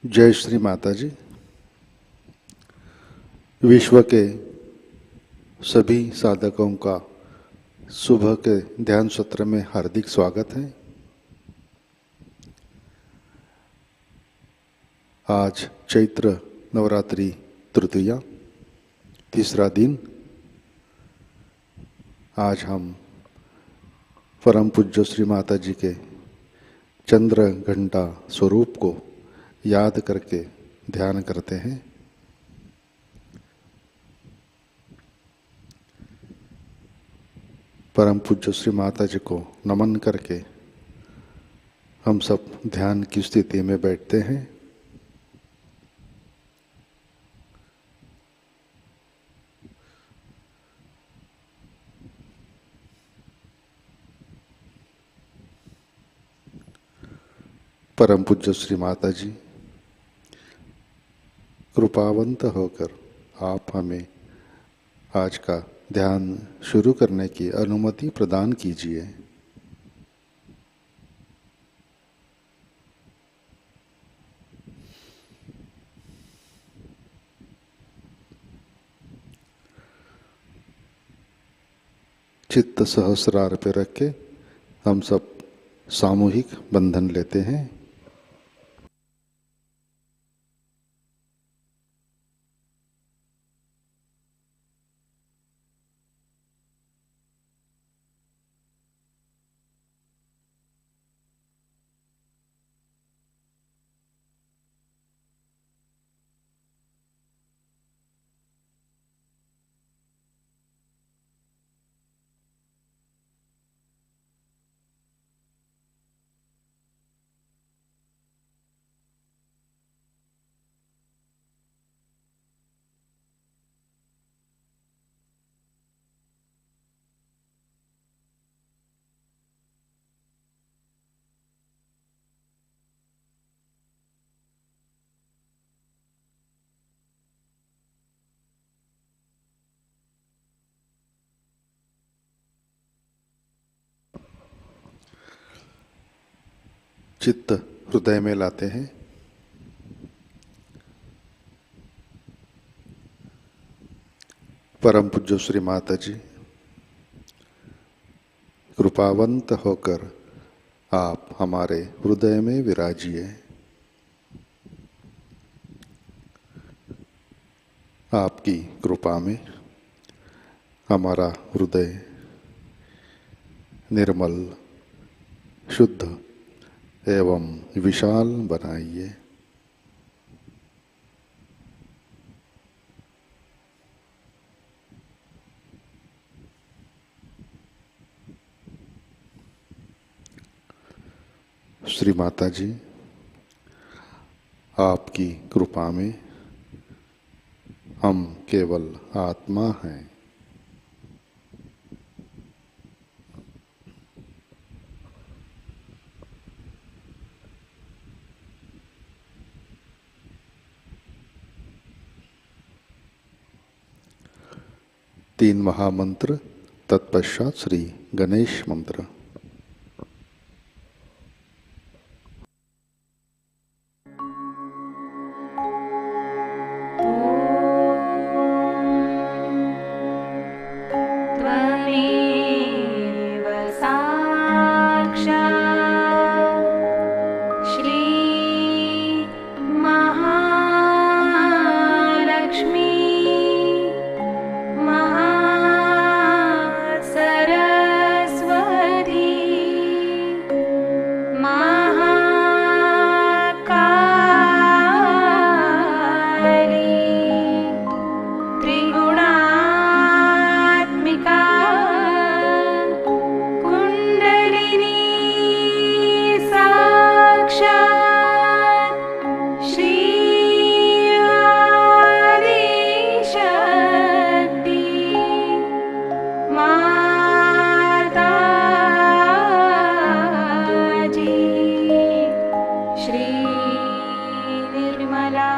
जय श्री माताजी। विश्व के सभी साधकों का सुबह के ध्यान सत्र में हार्दिक स्वागत है। आज चैत्र नवरात्रि तृतीया, तीसरा दिन। आज हम परम पूज्य श्री माताजी के चंद्र घंटा स्वरूप को याद करके ध्यान करते हैं। परम पूज्य श्री माताजी को नमन करके हम सब ध्यान की स्थिति में बैठते हैं। परम पूज्य श्री माताजी, कृपावंत होकर आप हमें आज का ध्यान शुरू करने की अनुमति प्रदान कीजिए। चित्त सहस्रार पे रख के हम सब सामूहिक बंधन लेते हैं। चित्त हृदय में लाते हैं। परम पूज्य श्री माताजी, कृपावंत होकर आप हमारे हृदय में विराजिए। आपकी कृपा में हमारा हृदय निर्मल, शुद्ध एवं विशाल बनाइए। श्री माताजी, आपकी कृपा में हम केवल आत्मा हैं। तीन महामंत्र, तत्पश्चात श्री गणेश मंत्र। निर्मला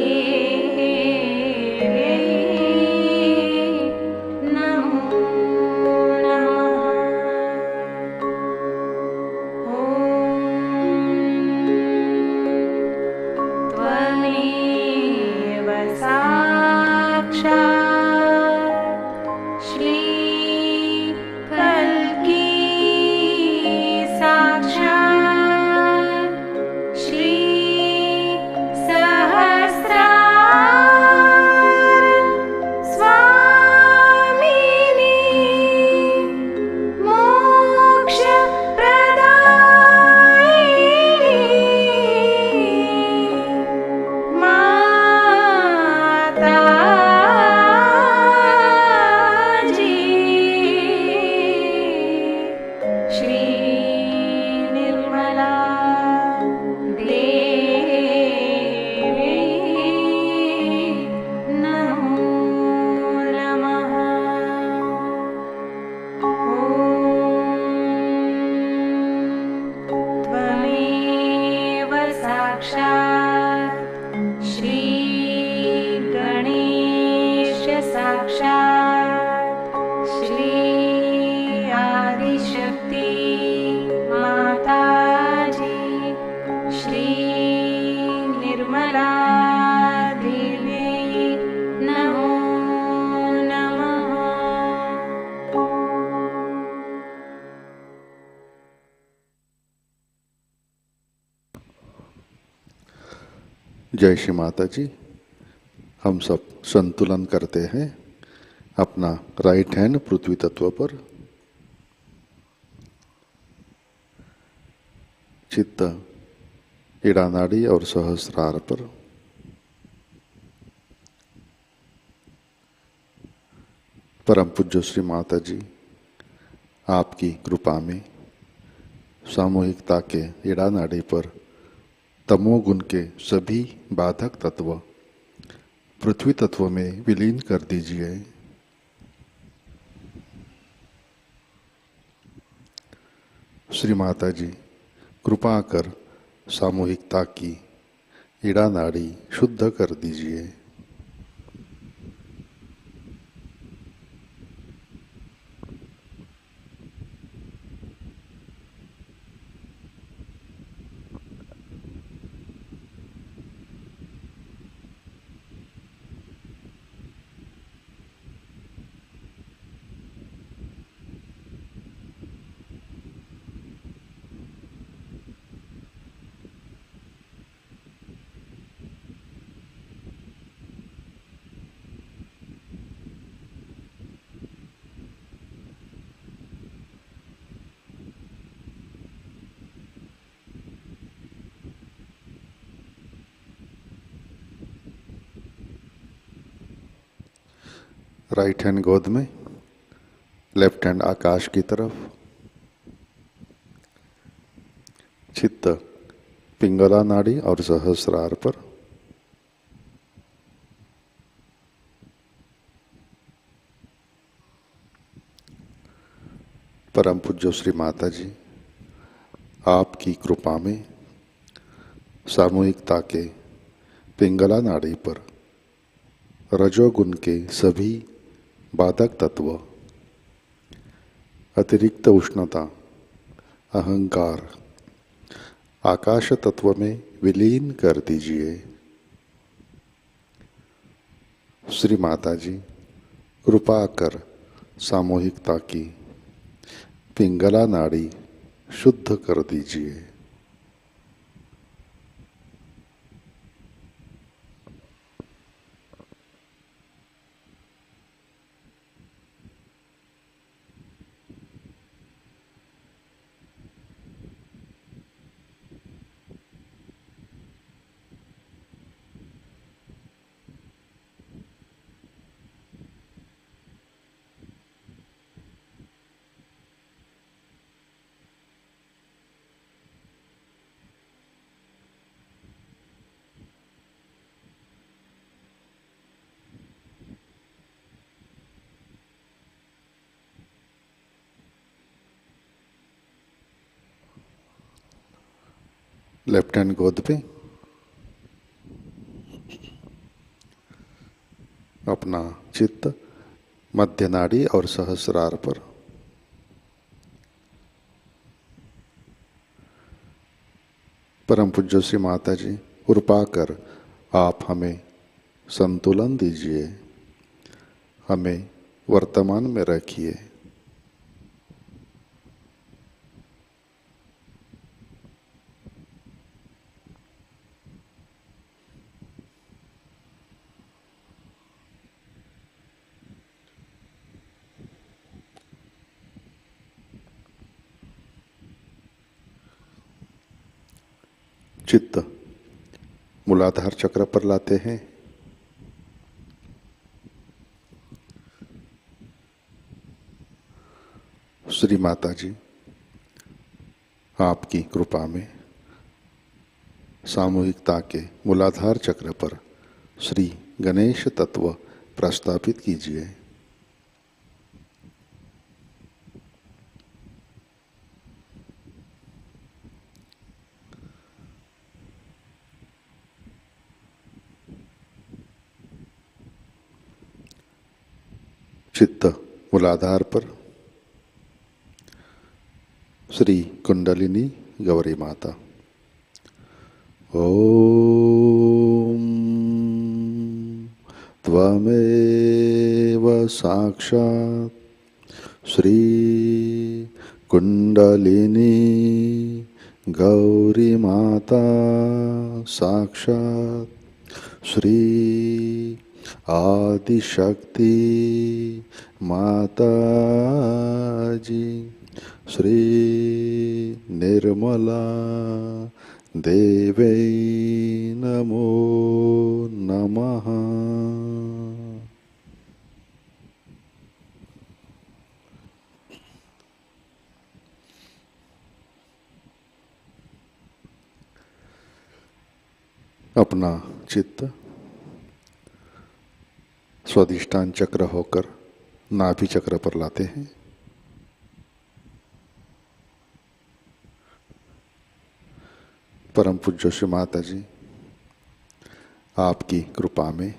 देवी नमो नमः। जय श्री माता जी। हम सब संतुलन करते हैं अपना राइट हैंड पृथ्वी तत्व पर, चित्त इड़ा नाड़ी और सहस्रार पर। परम पूज्य श्री माता जी आपकी कृपा में सामूहिकता के इड़ा नाड़ी पर तमोगुण के सभी बाधक तत्व पृथ्वी तत्व में विलीन कर दीजिए। श्री माता जी कृपा कर सामूहिकता की इड़ा नाड़ी शुद्ध कर दीजिए। राइट हैंड गोद में, लेफ्ट हैंड आकाश की तरफ, चित्त पिंगला नाड़ी और सहस्रार पर। परम पूज्य श्री माता जी आपकी कृपा में सामूहिकता के पिंगला नाड़ी पर रजोगुण के सभी बाधक तत्व, अतिरिक्त उष्णता, अहंकार आकाश तत्व में विलीन कर दीजिए। श्री माता जी कृपा कर सामूहिकता की पिंगला नाड़ी शुद्ध कर दीजिए। लेफ्ट हैंड गोद पे अपना चित्त मध्य नाड़ी और सहस्रार पर। परम पूज्य श्री माता जी कृपा कर आप हमें संतुलन दीजिए, हमें वर्तमान में रखिए। चित्त मूलाधार चक्र पर लाते हैं। श्री माता जी आपकी कृपा में सामूहिकता के मूलाधार चक्र पर श्री गणेश तत्व प्रस्थापित कीजिए। चित्त मूलाधार पर श्री कुंडलिनी गौरी माता। ओम त्वमेव साक्षात् श्री कुंडलिनी गौरी माता साक्षात् श्री आदिशक्ति माताजी श्री निर्मला देवै नमो नमः। अपना चित्त स्वाधिष्ठान चक्र होकर नाभि चक्र पर लाते हैं। परम पूज्य श्री माता जी, आपकी कृपा में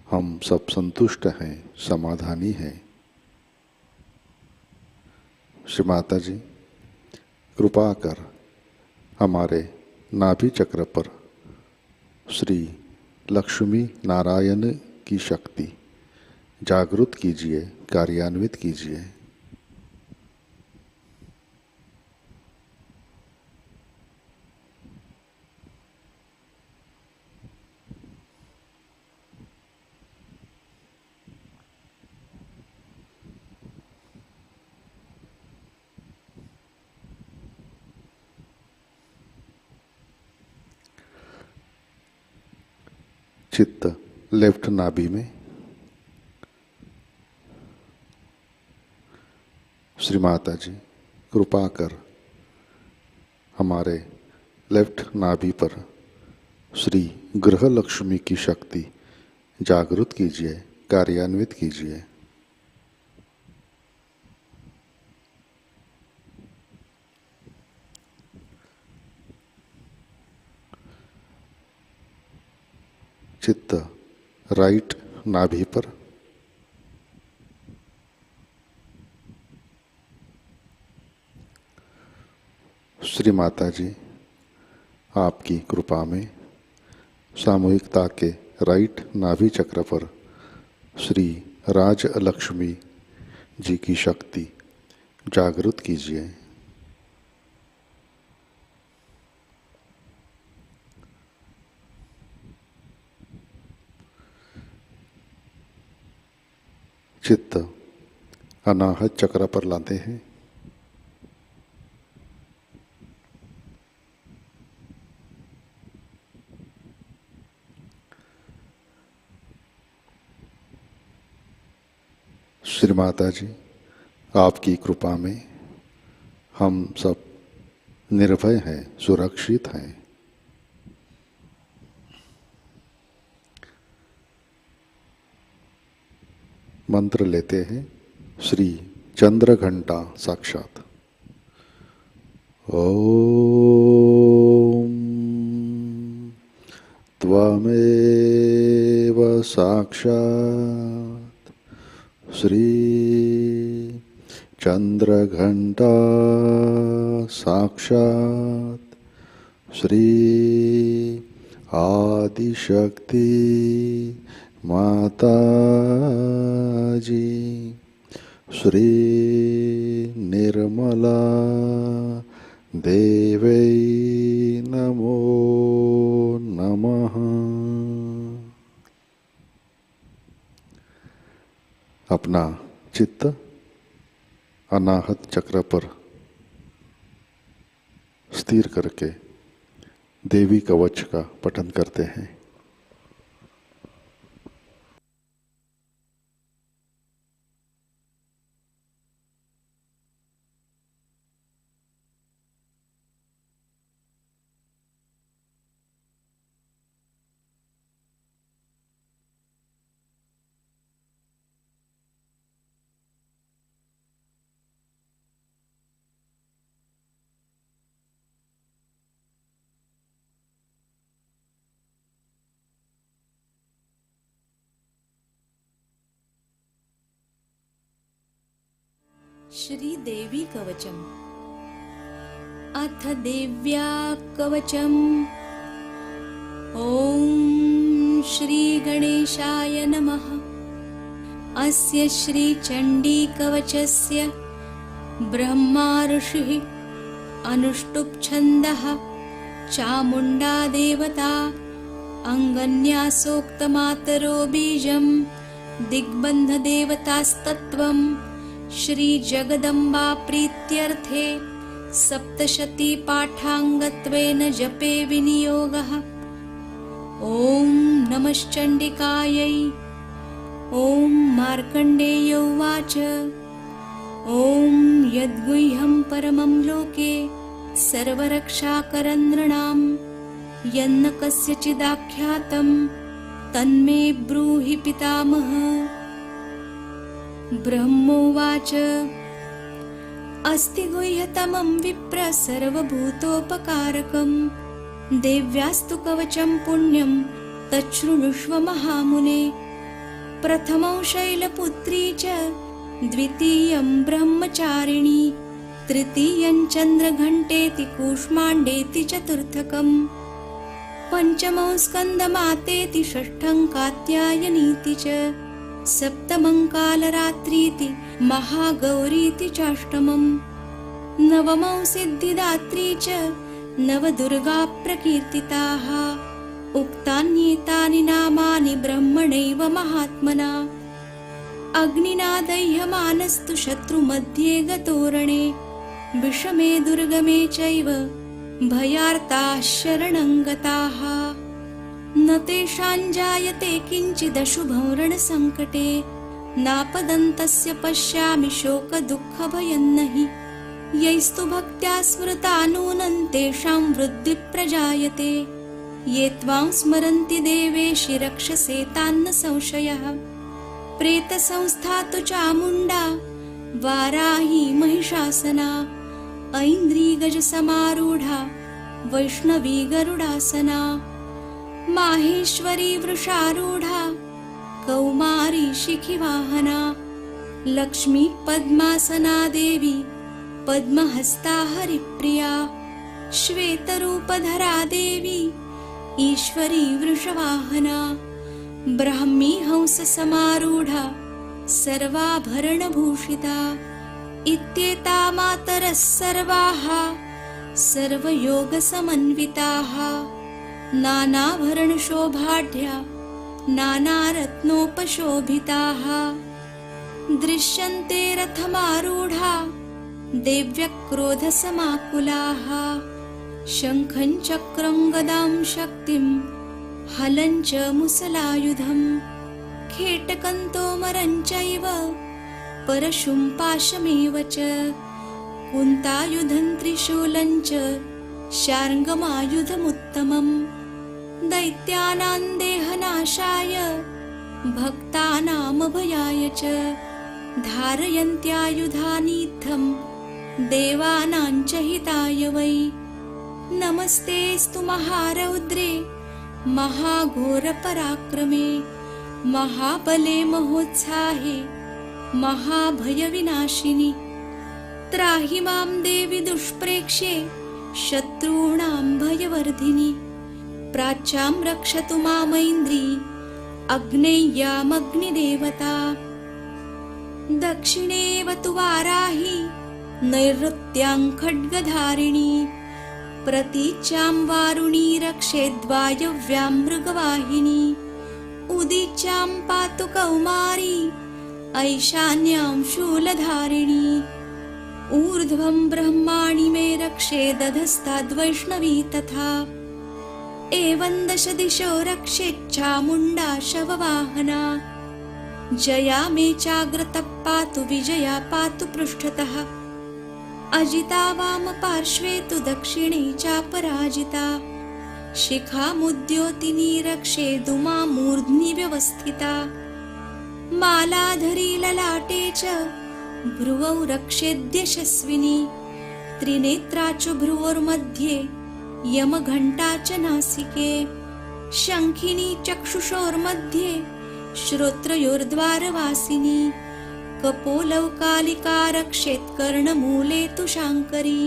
हम सब संतुष्ट हैं, समाधानी हैं। श्री माता जी, कृपा कर हमारे नाभि चक्र पर श्री लक्ष्मी नारायण की शक्ति जागृत कीजिए, कार्यान्वित कीजिए। चित्त लेफ्ट नाभि में श्री माता जी, कृपा कर हमारे लेफ्ट नाभि पर श्री गृह लक्ष्मी की शक्ति जागृत कीजिए, कार्यान्वित कीजिए। चित्त राइट नाभि पर श्री माता जी, आपकी कृपा में सामूहिकता के राइट नाभि चक्र पर श्री राज लक्ष्मी जी की शक्ति जागृत कीजिए। चित्त अनाहत चक्र पर लाते हैं। श्री माता जी, आपकी कृपा में हम सब निर्भय हैं, सुरक्षित हैं। मंत्र लेते हैं। श्री चंद्र घंटा साक्षात। ओम त्वमेव साक्षात् श्री चंद्र घंटा साक्षात् श्री आदिशक्ति माताजी श्री निर्मला देवै नमो नमः। अपना चित्त अनाहत चक्र पर स्थिर करके देवी कवच का पठन करते हैं। श्री देवी कवचम। अथ देव्या कवचम। ओम श्रीगणेशाय नमः। अस्य श्रीचण्डीकवचस्य ब्रह्मा ऋषिः अनुष्टुप् छन्दः चामुण्डा देवता अङ्गन्यासोक्तमातरो बीजं दिग्बन्धदेवतास्तत्त्वं श्रीजगदम्बा प्रीत्यर्थे सप्तशतीपाठाङ्गत्वेन जपे विनियोगः। ॐ नमश्चण्डिकायै। ॐ मार्कण्डेय उवाच ॐ यद्गुह्यं परमं लोके सर्वरक्षाकरं नृणां यन्न कस्यचिदाख्यातं तन्मे ब्रूहि पितामह। ब्रह्मोवाच अस्ति गुह्यतमं विप्र सर्वभूतोपकारकं देव्यास्तु कवचं पुण्यं तच्छृणुष्व महामुने। प्रथमं शैलपुत्री च द्वितीयं ब्रह्मचारिणी तृतीयं चन्द्रघण्टेति कूष्माण्डेति चतुर्थकम् पञ्चमं स्कन्दमातेति षष्ठं कात्यायनीति च सप्तमं कालरात्रीति महागौरीति चाष्टमम् नवमं सिद्धिदात्री च नवदुर्गा प्रकीर्तिताः। उक्तान्येतानि नामानि ब्रह्मणैव महात्मना अग्निना दह्यमानस्तु शत्रुमध्ये गतोरणे विषमे दुर्गमे चैव भयार्ताः शरणं गताः। न तेषां जायते किञ्चिदशुभं रणसङ्कटे नापदन्तस्य पश्यामि शोकदुःखभयं नहि। यैस्तु भक्त्या स्मृता नूनं तेषां वृद्धिः प्रजायते ये त्वां स्मरन्ति देवेशि रक्षसे तान्न संशयः। प्रेतसंस्था तु चामुण्डा वाराही महिषासना ऐन्द्री गजसमारूढा वैष्णवी गरुडासना माहेश्वरी वृषारूढा कौमारी शिखिवाहना लक्ष्मी पद्मासना देवी पद्महस्ता हरिप्रिया श्वेतरूपधरा देवी ईश्वरी वृषवाहना ब्राह्मी हंससमारूढा सर्वाभरणभूषिता इत्येता मातरः सर्वाः सर्वयोगसमन्विताः नानाभरणशोभाढ्या नानारत्नोपशोभिताः दृश्यन्ते रथमारूढा देव्यक्रोधसमाकुलाः शङ्खं चक्रं गदां शक्तिं हलं च मुसलायुधं खेटकं तोमरं चैव परशुं पाशमेव च कुन्तायुधं त्रिशूलं च शार्ङ्गमायुधमुत्तमं दैत्यानां देहनाशाय भक्तानामभयाय च धारयन्त्यायुधानीत्थं देवानां च हिताय वै। नमस्तेस्तु महारौद्रे महाघोरपराक्रमे महाबले महोत्साहे महाभयविनाशिनि त्राहि मां देवि दुष्प्रेक्ष्ये शत्रूणां भयवर्धिनि प्राच्यां रक्षतु मामैन्द्री अग्नेय्यामग्निदेवता दक्षिणेव तु वाराही नैऋत्यां खड्गधारिणी प्रतीच्यां वारुणी रक्षेद्वायव्यां मृगवाहिनी उदीच्यां पातु कौमारी ऐशान्यां शूलधारिणी ऊर्ध्वं ब्रह्माणि मे रक्षेदधस्ताद्वैष्णवी तथा एवं दश दिशो रक्षेच्चामुण्डा शववाहना जया मे चाग्रतः पातु विजया पातु पृष्ठतः अजिता वामपार्श्वे तु दक्षिणे चापराजिता शिखामुद्योतिनी रक्षेदुमा मूर्ध्नि व्यवस्थिता मालाधरी ललाटे च भ्रुवौ रक्षेद्यशस्विनी त्रिनेत्रा च भ्रुवोर्मध्ये यमघण्टा च नासिके शङ्खिनी चक्षुषोर्मध्ये श्रोत्रयोर्द्वारवासिनी कपोलौ कालिका रक्षेत् कर्णमूले तु शाङ्करी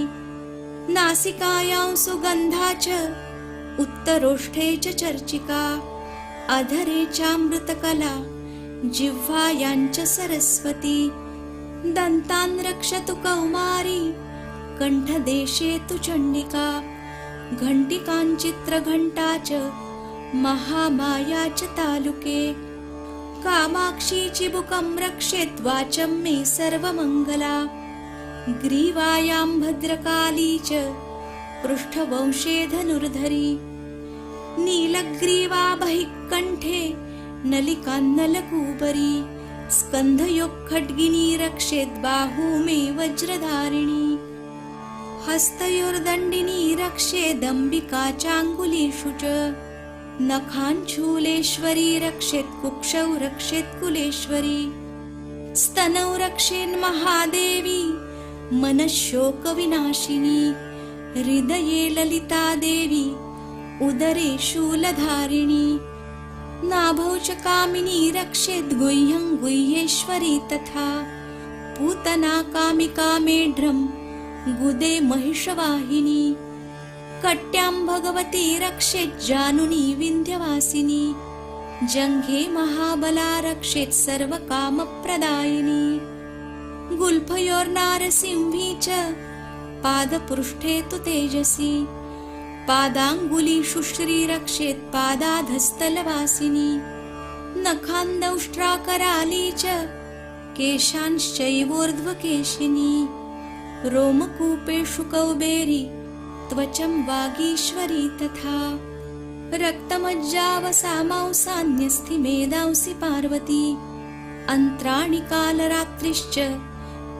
नासिकायां सुगन्धा च उत्तरोष्ठे च चर्चिका अधरे चामृतकला जिह्वायाञ्च सरस्वती दन्तान् रक्षतु कौमारी कण्ठदेशे तु चण्डिका घण्टिकाञ्चित्रघण्टा च महामाया च तालुके कामाक्षी चिबुकं रक्षेत् वाचं मे सर्वमङ्गला ग्रीवायां भद्रकाली च पृष्ठवंशे धनुर्धरी नीलग्रीवा बहिः कण्ठे नलिकान्नलकूबरी स्कन्धयोः रक्षेत् बाहू मे वज्रधारिणी हस्तयोर्दण्डिनी रक्षेदम्बिका चाङ्गुलीषु च नखाञ्चूलेश्वरी रक्षेत् कुक्षौ रक्षेत् कुलेश्वरी स्तनौ रक्षेन्महादेवी मनःशोकविनाशिनी हृदये ललिता देवी उदरे शूलधारिणी नाभौ च कामिनी रक्षेत् गुह्यं गुह्येश्वरी तथा पूतना कामिका मेढ्रं गुदे महिषवाहिनी कट्यां भगवती रक्षेत् जानुनी विन्ध्यवासिनी जङ्घे महाबला रक्षेत् सर्वकामप्रदायिनी गुल्फयोर्नारसिंही च पादपृष्ठे तु तेजसी पादाङ्गुलीषु श्री रक्षेत् पादाधस्तलवासिनी नखान्दौष्ट्राकराली च केशांश्चैवोर्ध्वकेशिनी रोमकूपेषु कौबेरी त्वचं वागीश्वरी तथा रक्तमज्जावसामांसान्यस्थि मेदांसि पार्वती अन्त्राणि कालरात्रिश्च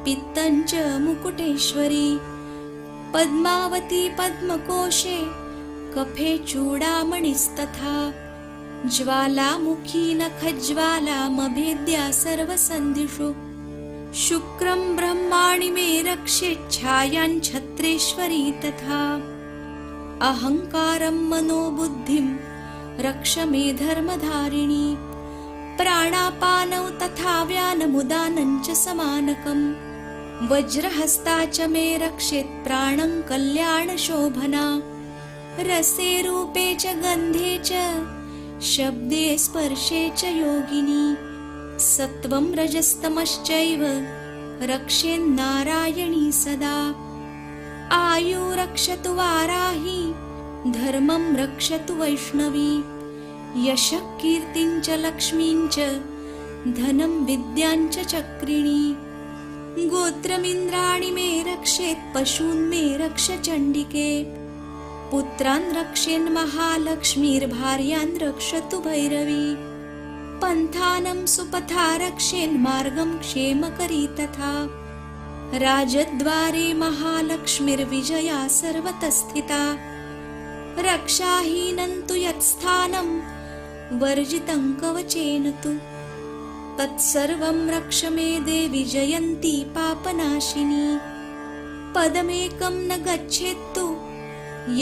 पित्तञ्च मुकुटेश्वरी पद्मावती पद्मकोशे कफे चूडामणिस्तथा ज्वालामुखी नखज्वालामभेद्या सर्वसन्धिषु शुक्रं ब्रह्माणि मे रक्षेत् छायां छत्रेश्वरी तथा अहङ्कारं मनोबुद्धिं रक्ष मे धर्मधारिणी प्राणापानौ तथा व्यानमुदानं च समानकम् वज्रहस्ता च मे रक्षेत् प्राणं कल्याणशोभना रसे रूपे च गन्धे च शब्दे स्पर्शे च योगिनी सत्वं रजस्तमश्चैव रक्षेन्नारायणी सदा आयु रक्षतु वाराही धर्मं रक्षतु वैष्णवी यशः कीर्तिं च लक्ष्मीं च धनं विद्यां च चक्रिणी गोत्रमिन्द्राणि मे रक्षेत् पशून् मे रक्ष चण्डिके पुत्रान् रक्षेन्महालक्ष्मीर्भार्यान् रक्षतु भैरवी पन्थानं सुपथा रक्षेन्मार्गं क्षेमकरी तथा राजद्वारे महालक्ष्मीर्विजया सर्वतस्थिता रक्षाहीनं तु यत्स्थानं वर्जितं कवचेन तु तत्सर्वं रक्ष मे देवि जयन्ती पापनाशिनी पदमेकं न गच्छेत्तु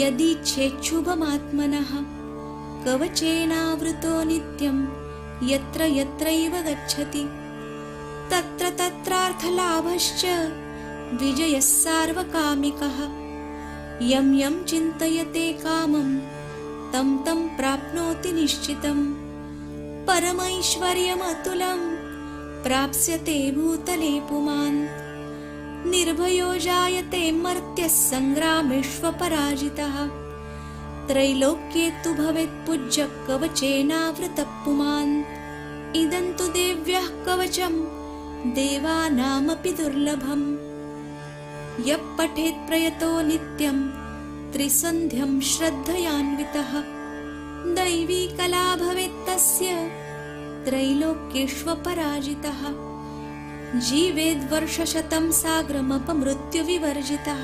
यदीच्छेच्छुभमात्मनः कवचेनावृतो नित्यं यत्र यत्रैव गच्छति तत्र तत्रार्थलाभश्च विजयः सार्वकामिकः यं यं चिन्तयते कामं तं तं प्राप्नोति निश्चितं परमैश्वर्यमतुलं प्राप्स्यते भूतले पुमान् निर्भयो जायते मर्त्यः सङ्ग्रामेष्वपराजितः त्रैलोक्ये तु भवेत् पूज्यः कवचेनावृतः पुमान् इदं तु देव्यः कवचं देवानामपि दुर्लभम् यः पठेत् प्रयतो नित्यं त्रिसन्ध्यं श्रद्धयान्वितः दैवी कला भवेत् तस्य त्रैलोक्येष्वपराजितः जीवेद्वर्षशतं साग्रमपमृत्युविवर्जितः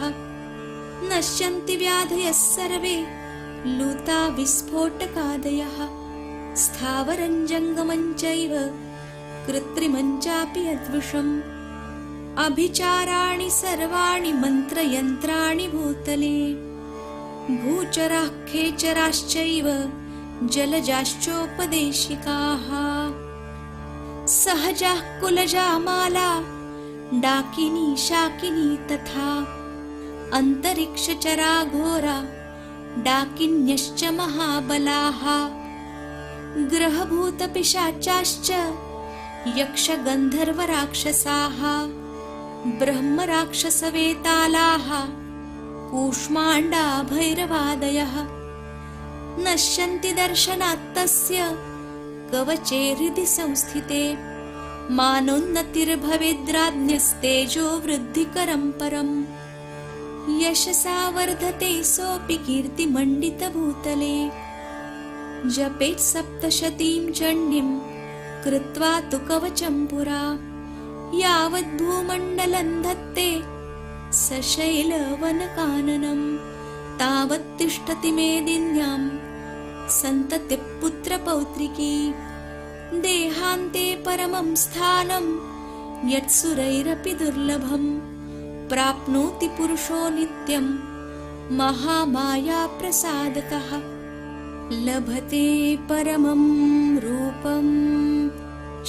नश्यन्ति व्याधयः सर्वे लूता विस्फोटकादयः स्थावरं जङ्गमं चैव कृत्रिमं चापि यद्विषम् अभिचाराणि सर्वाणि मन्त्रयन्त्राणि भूतले भूचराः खेचराश्चैव जलजाश्चोपदेशिकाः सहजा कुलजा माला डाकिनी शाकिनी तथा अन्तरिक्षचरा घोरा डाकिन्यश्च महाबलाः ग्रहभूतपिशाचाश्च यक्षगन्धर्वराक्षसाः ब्रह्मराक्षसवेतालाः कूष्माण्डा भैरवादयः नश्यन्ति दर्शनात्तस्य कवचे हृदि संस्थिते मानोन्नतिर्भवेद्राज्ञस्तेजो वृद्धिकरं परम् यशसा वर्धते सोऽपि कीर्तिमण्डितभूतले जपेत् सप्तशतीं चण्डीं कृत्वा तु कवचं पुरा यावद्भूमण्डलं धत्ते सशैलवनकाननं तावत् तिष्ठति मेदिन्यां सन्ततिः पुत्रपौत्रिकी देहान्ते परमं स्थानं यत्सुरैरपि दुर्लभं प्राप्नोति पुरुषो नित्यं महामायाप्रसादतः लभते परमं रूपं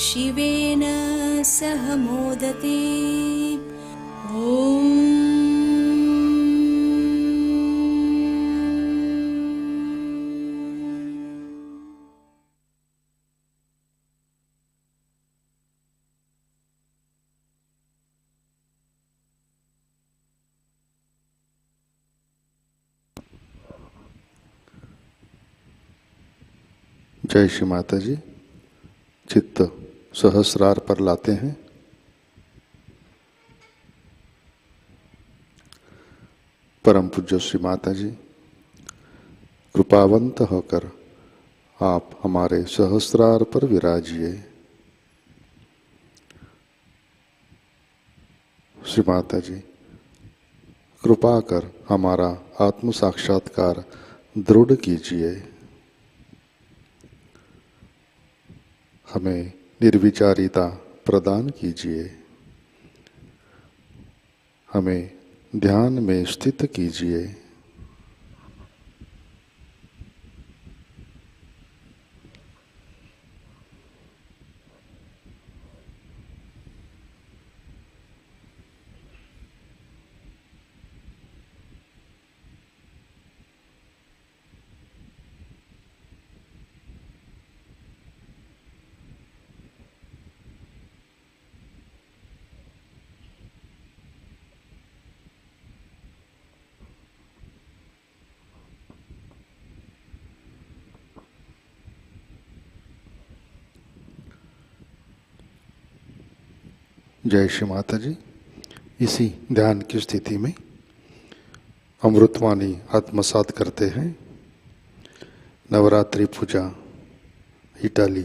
शिवेन सह मोदते ॐ जय श्री माता जी। चित्त सहस्रार पर लाते हैं। परम पूज्य श्री माता जी, कृपावंत होकर आप हमारे सहस्रार पर विराजिए। श्री माता जी, कृपा कर हमारा आत्म साक्षात्कार दृढ़ कीजिए। हमें निर्विचारिता प्रदान कीजिए। हमें ध्यान में स्थित कीजिए। जय श्री माता जी। इसी ध्यान की स्थिति में अमृतवाणी आत्मसात करते हैं। नवरात्रि पूजा इटाली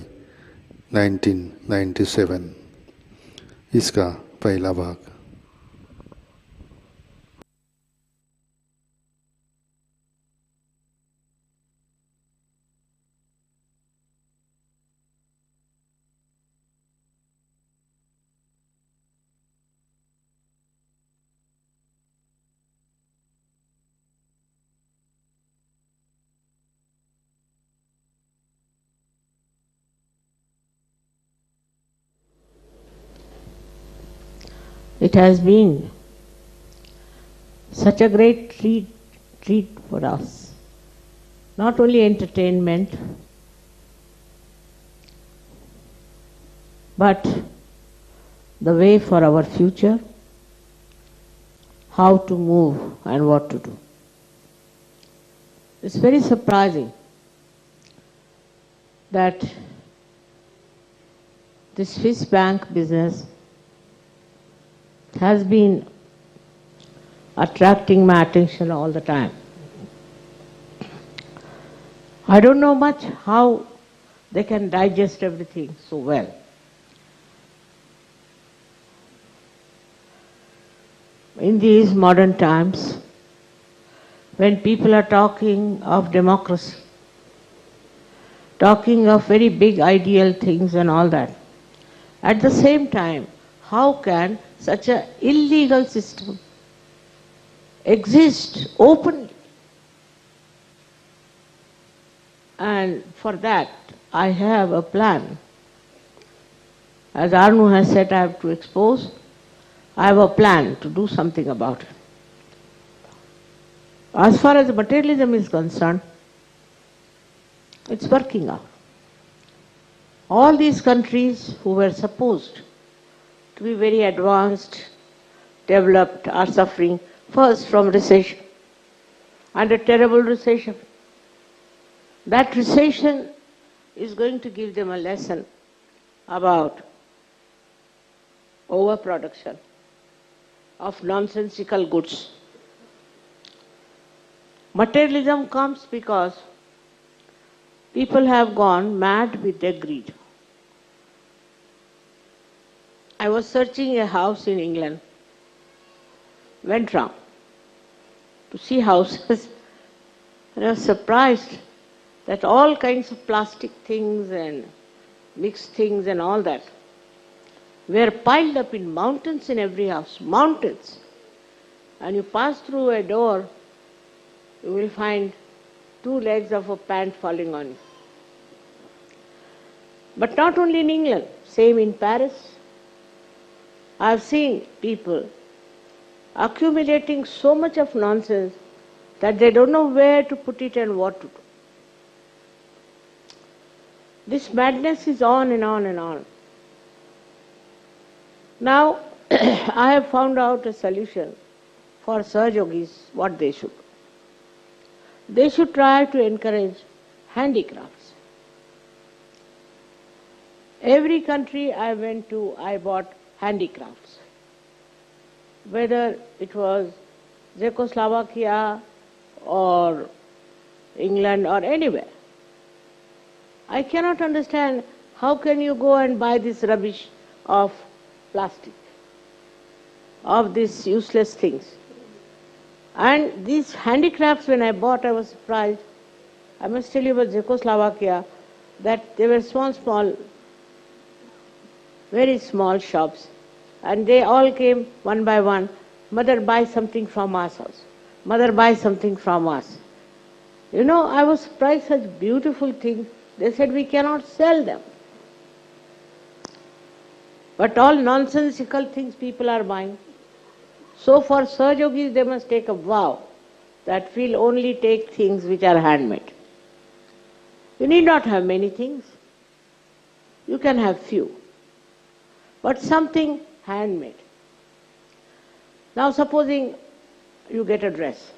1997, इसका पहला भाग। It has been such a great treat for us. Not only entertainment, but the way for our future, how to move and what to do. It's very surprising that this Swiss bank business has been attracting my attention all the time. I don't know much how they can digest everything so well. In these modern times, when people are talking of democracy, talking of very big ideal things and all that, at the same time, how can such an illegal system exist openly? And for that, I have a plan. As Arnu has said, I have to expose. I have a plan to do something about it. As far as materialism is concerned, it's working out. All these countries who were supposed to be very advanced, developed, are suffering first from recession, and a terrible recession. That recession is going to give them a lesson about overproduction of nonsensical goods. Materialism comes because people have gone mad with their greed. I was searching a house in England, went round to see houses, and I was surprised that all kinds of plastic things and mixed things and all that were piled up in mountains in every house, mountains. And you pass through a door, you will find 2 legs of a pant falling on you. But not only in England, same in Paris. I have seen people accumulating so much of nonsense that they don't know where to put it and what to do. This madness is on and on and on. Now, I have found out a solution for Sahajayogis, what they should do. They should try to encourage handicrafts. Every country I went to, I bought handicrafts. Whether it was Czechoslovakia or England or anywhere. I cannot understand how can you go and buy this rubbish of plastic, of these useless things. And these handicrafts, when I bought, I was surprised. I must tell you about Czechoslovakia, that they were small, very small shops. And they all came one by one. Mother, buy something from us also. Mother, buy something from us. You know, I was surprised, such beautiful things. They said we cannot sell them. But all nonsensical things people are buying. So for Sahajayogis, they must take a vow that we'll only take things which are handmade. You need not have many things. You can have few. But something handmade. Now supposing you get a dress.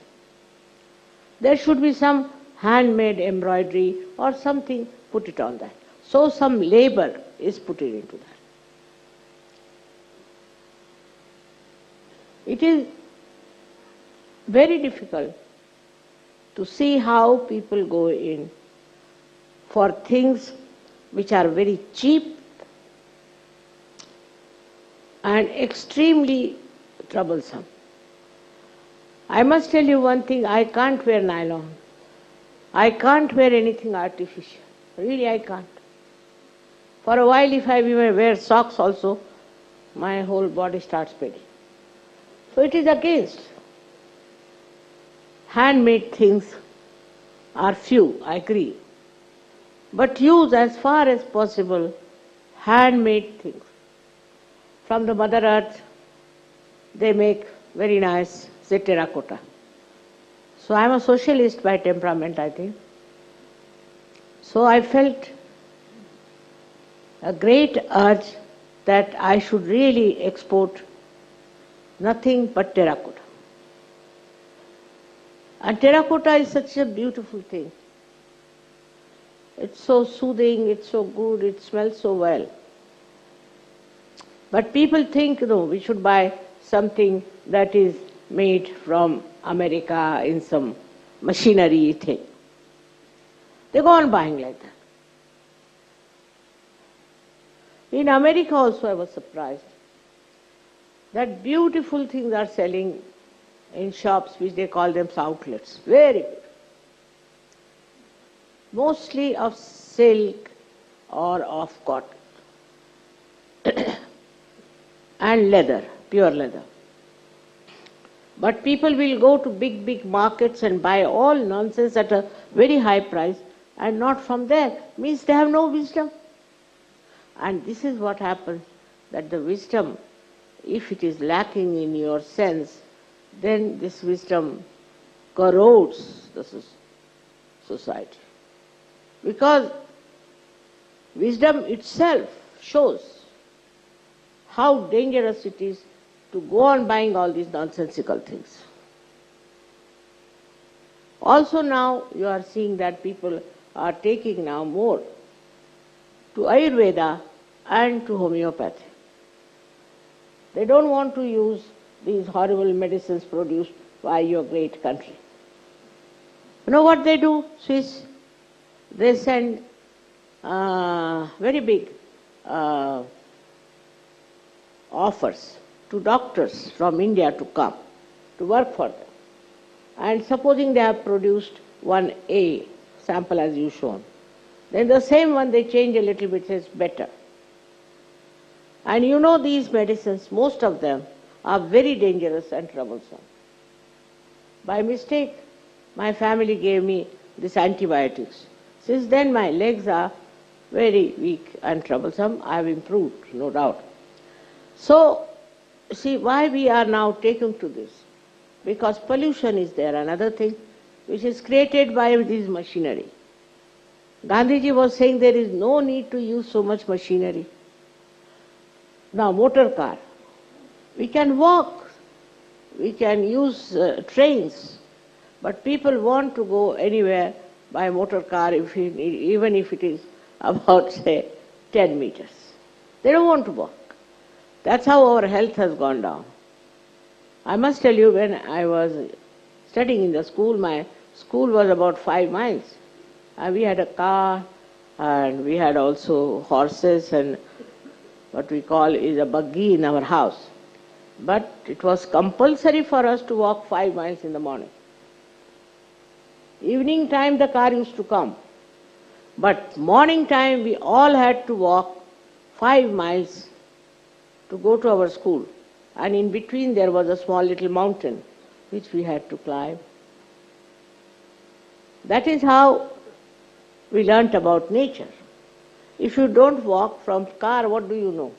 There should be some handmade embroidery or something, put it on that. So some labor is put into that. It is very difficult to see how people go in for things which are very cheap and extremely troublesome. I must tell you one thing, I can't wear nylon. I can't wear anything artificial. Really, I can't. For a while, if I wear socks also, my whole body starts paining. So it is against. Handmade things are few, I agree. But use as far as possible handmade things. From the Mother Earth, they make very nice terracotta. So I am a socialist by temperament, I think. So I felt a great urge that I should really export nothing but terracotta. And terracotta is such a beautiful thing. It's so soothing, it's so good, it smells so well. But people think, no, we should buy something that is made from America in some machinery thing. They go on buying like that. In America also I was surprised that beautiful things are selling in shops which they call them outlets. Very good. Mostly of silk or of cotton. And leather, pure leather. But people will go to big markets and buy all nonsense at a very high price and not from there. Means they have no wisdom. And this is what happens, that the wisdom, if it is lacking in your sense, then this wisdom corrodes the society. Because wisdom itself shows how dangerous it is to go on buying all these nonsensical things. Also now you are seeing that people are taking now more to Ayurveda and to homeopathy. They don't want to use these horrible medicines produced by your great country. You know what they do, Swiss? They send very big offers to doctors from India to come to work for them. And supposing they have produced one A sample as you shown, then the same one they change a little bit, says better. And you know these medicines, most of them are very dangerous and troublesome. By mistake, my family gave me these antibiotics. Since then my legs are very weak and troublesome. I have improved, no doubt. So, see why we are now taken to this. Because pollution is there, another thing, which is created by this machinery. Gandhiji was saying there is no need to use so much machinery. Now, motor car. We can walk, we can use trains, but people want to go anywhere by motor car, even if it is about, say, 10 meters. They don't want to walk. That's how our health has gone down. I must tell you, when I was studying in the school, my school was about 5 miles. And we had a car, and we had also horses, and what we call is a buggy in our house. But it was compulsory for us to walk 5 miles in the morning. Evening time the car used to come. But morning time we all had to walk 5 miles to go to our school. And in between there was a small little mountain which we had to climb. That is how we learnt about nature. If you don't walk from car, what do you know?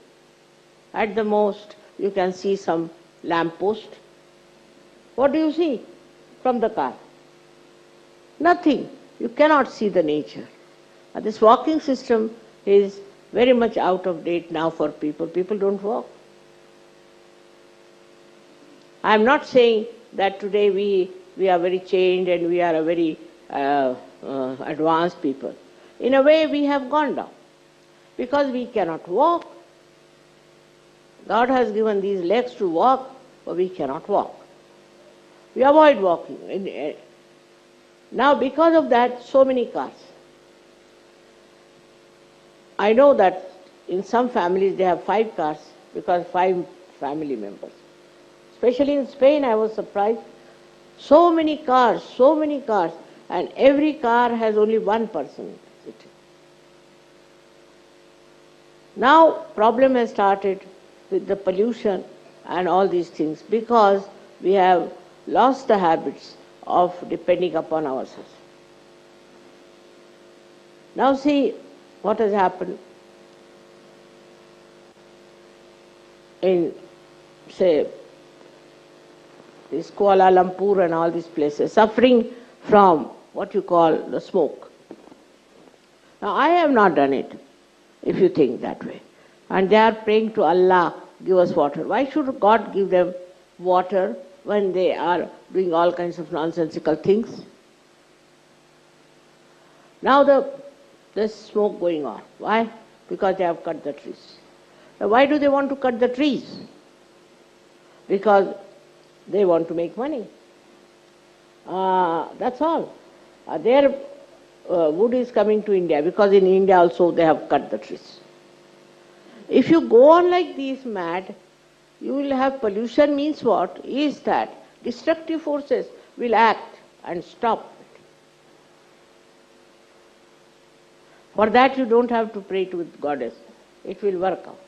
At the most, you can see some lamp post. What do you see from the car? Nothing. You cannot see the nature. This walking system is very much out of date now for people. People don't walk. I am not saying that today we are very changed and we are a very advanced people. In a way we have gone down because we cannot walk. God has given these legs to walk, but we cannot walk. We avoid walking. Now because of that, so many cars. I know that in some families they have 5 cars because 5 family members. Especially in Spain, I was surprised. So many cars, and every car has only one person sitting. Now, problem has started with the pollution and all these things because we have lost the habits of depending upon ourselves. Now see what has happened in, say, this Kuala Lumpur and all these places, suffering from what you call the smoke. Now I have not done it, if you think that way. And they are praying to Allah, give us water. Why should God give them water when they are doing all kinds of nonsensical things? Now there's smoke going on. Why? Because they have cut the trees. Now why do they want to cut the trees? Because they want to make money. That's all. Their wood is coming to India because in India also they have cut the trees. If you go on like this mad, you will have pollution. Means what? Is that destructive forces will act and stop it. For that you don't have to pray to the goddess. It will work out.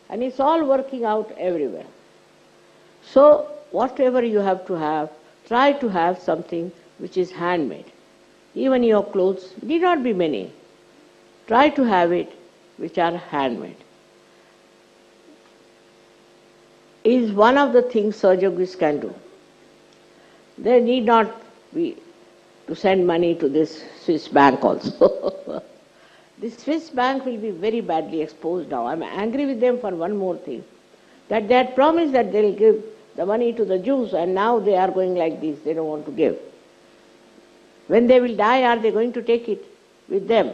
And it's all working out everywhere. So whatever you have to have, try to have something which is handmade. Even your clothes need not be many. Try to have it which are handmade. Is one of the things Sahajayogis can do. They need not be to send money to this Swiss bank also. The Swiss bank will be very badly exposed now. I'm angry with them for one more thing, that they had promised that they'll give the money to the Jews, and now they are going like this, they don't want to give. When they will die, are they going to take it with them?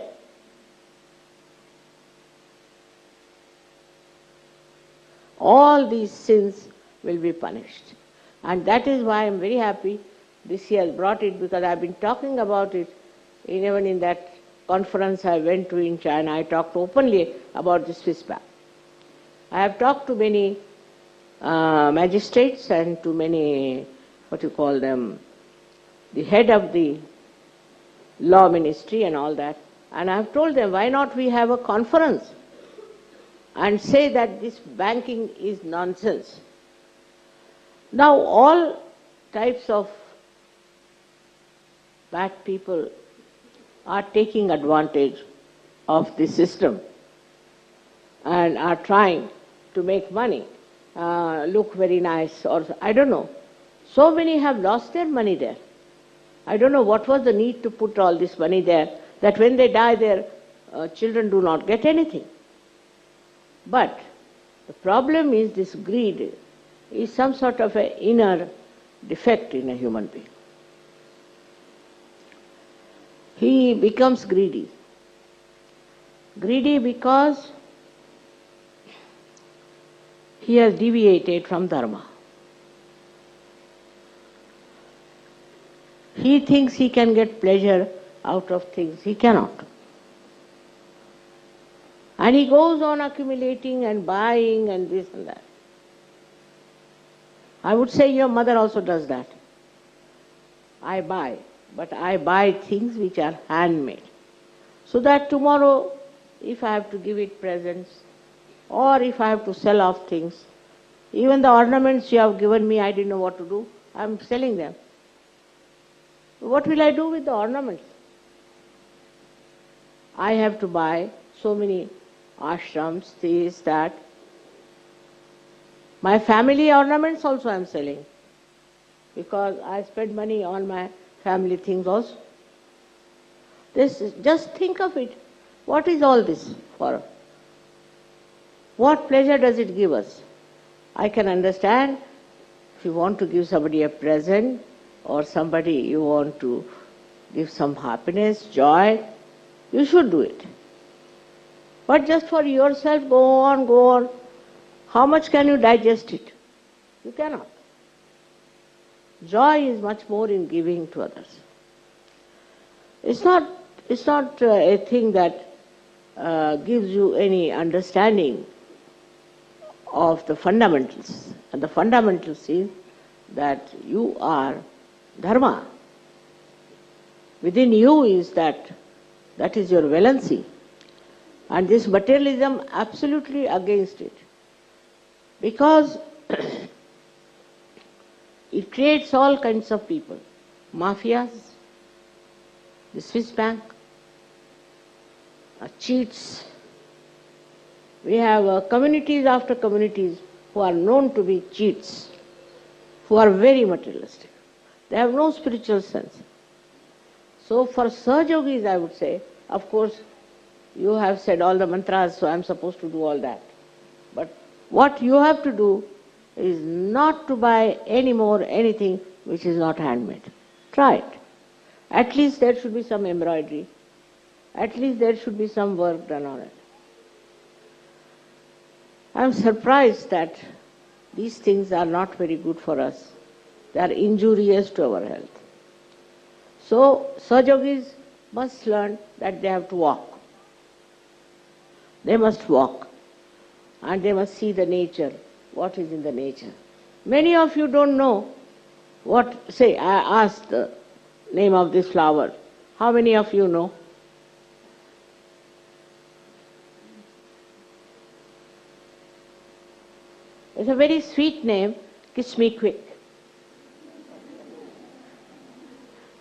All these sins will be punished. And that is why I'm very happy this year brought it, because I've been talking about it even in that conference I went to in China. I talked openly about the Swiss bank. I have talked to many magistrates and to many, the head of the law ministry and all that. And I have told them, why not we have a conference and say that this banking is nonsense. Now all types of bad people are taking advantage of the system and are trying to make money, look very nice, or I don't know. So many have lost their money there. I don't know what was the need to put all this money there, that when they die their children do not get anything. But the problem is this greed is some sort of an inner defect in a human being. He becomes greedy. Greedy because he has deviated from dharma. He thinks he can get pleasure out of things. He cannot. And he goes on accumulating and buying and this and that. I would say your mother also does that. I buy, but I buy things which are handmade. So that tomorrow, if I have to give it presents, or if I have to sell off things, even the ornaments you have given me, I didn't know what to do, I'm selling them. What will I do with the ornaments? I have to buy so many ashrams, this, that. My family ornaments also I am selling, because I spend money on my family things also. Just think of it. What is all this for? What pleasure does it give us? I can understand if you want to give somebody a present, or somebody you want to give some happiness, joy, you should do it. But just for yourself, go on. How much can you digest it? You cannot. Joy is much more in giving to others. It's not a thing that gives you any understanding of the fundamentals. And the fundamentals is that you are dharma. Within you is that is your valency. And this materialism, absolutely against it. Because it creates all kinds of people. Mafias, the Swiss bank, cheats. We have communities after communities who are known to be cheats, who are very materialistic. They have no spiritual sense. So for Sahajayogis, I would say, of course, you have said all the mantras, so I am supposed to do all that. But what you have to do is not to buy any more anything which is not handmade. Try it. At least there should be some embroidery. At least there should be some work done on it. I am surprised that these things are not very good for us. They are injurious to our health. So Sahajogis must learn that they have to walk. They must walk. And they must see the nature, what is in the nature. Many of you don't know what, say, I asked the name of this flower. How many of you know? It's a very sweet name, Kiss Me Quick.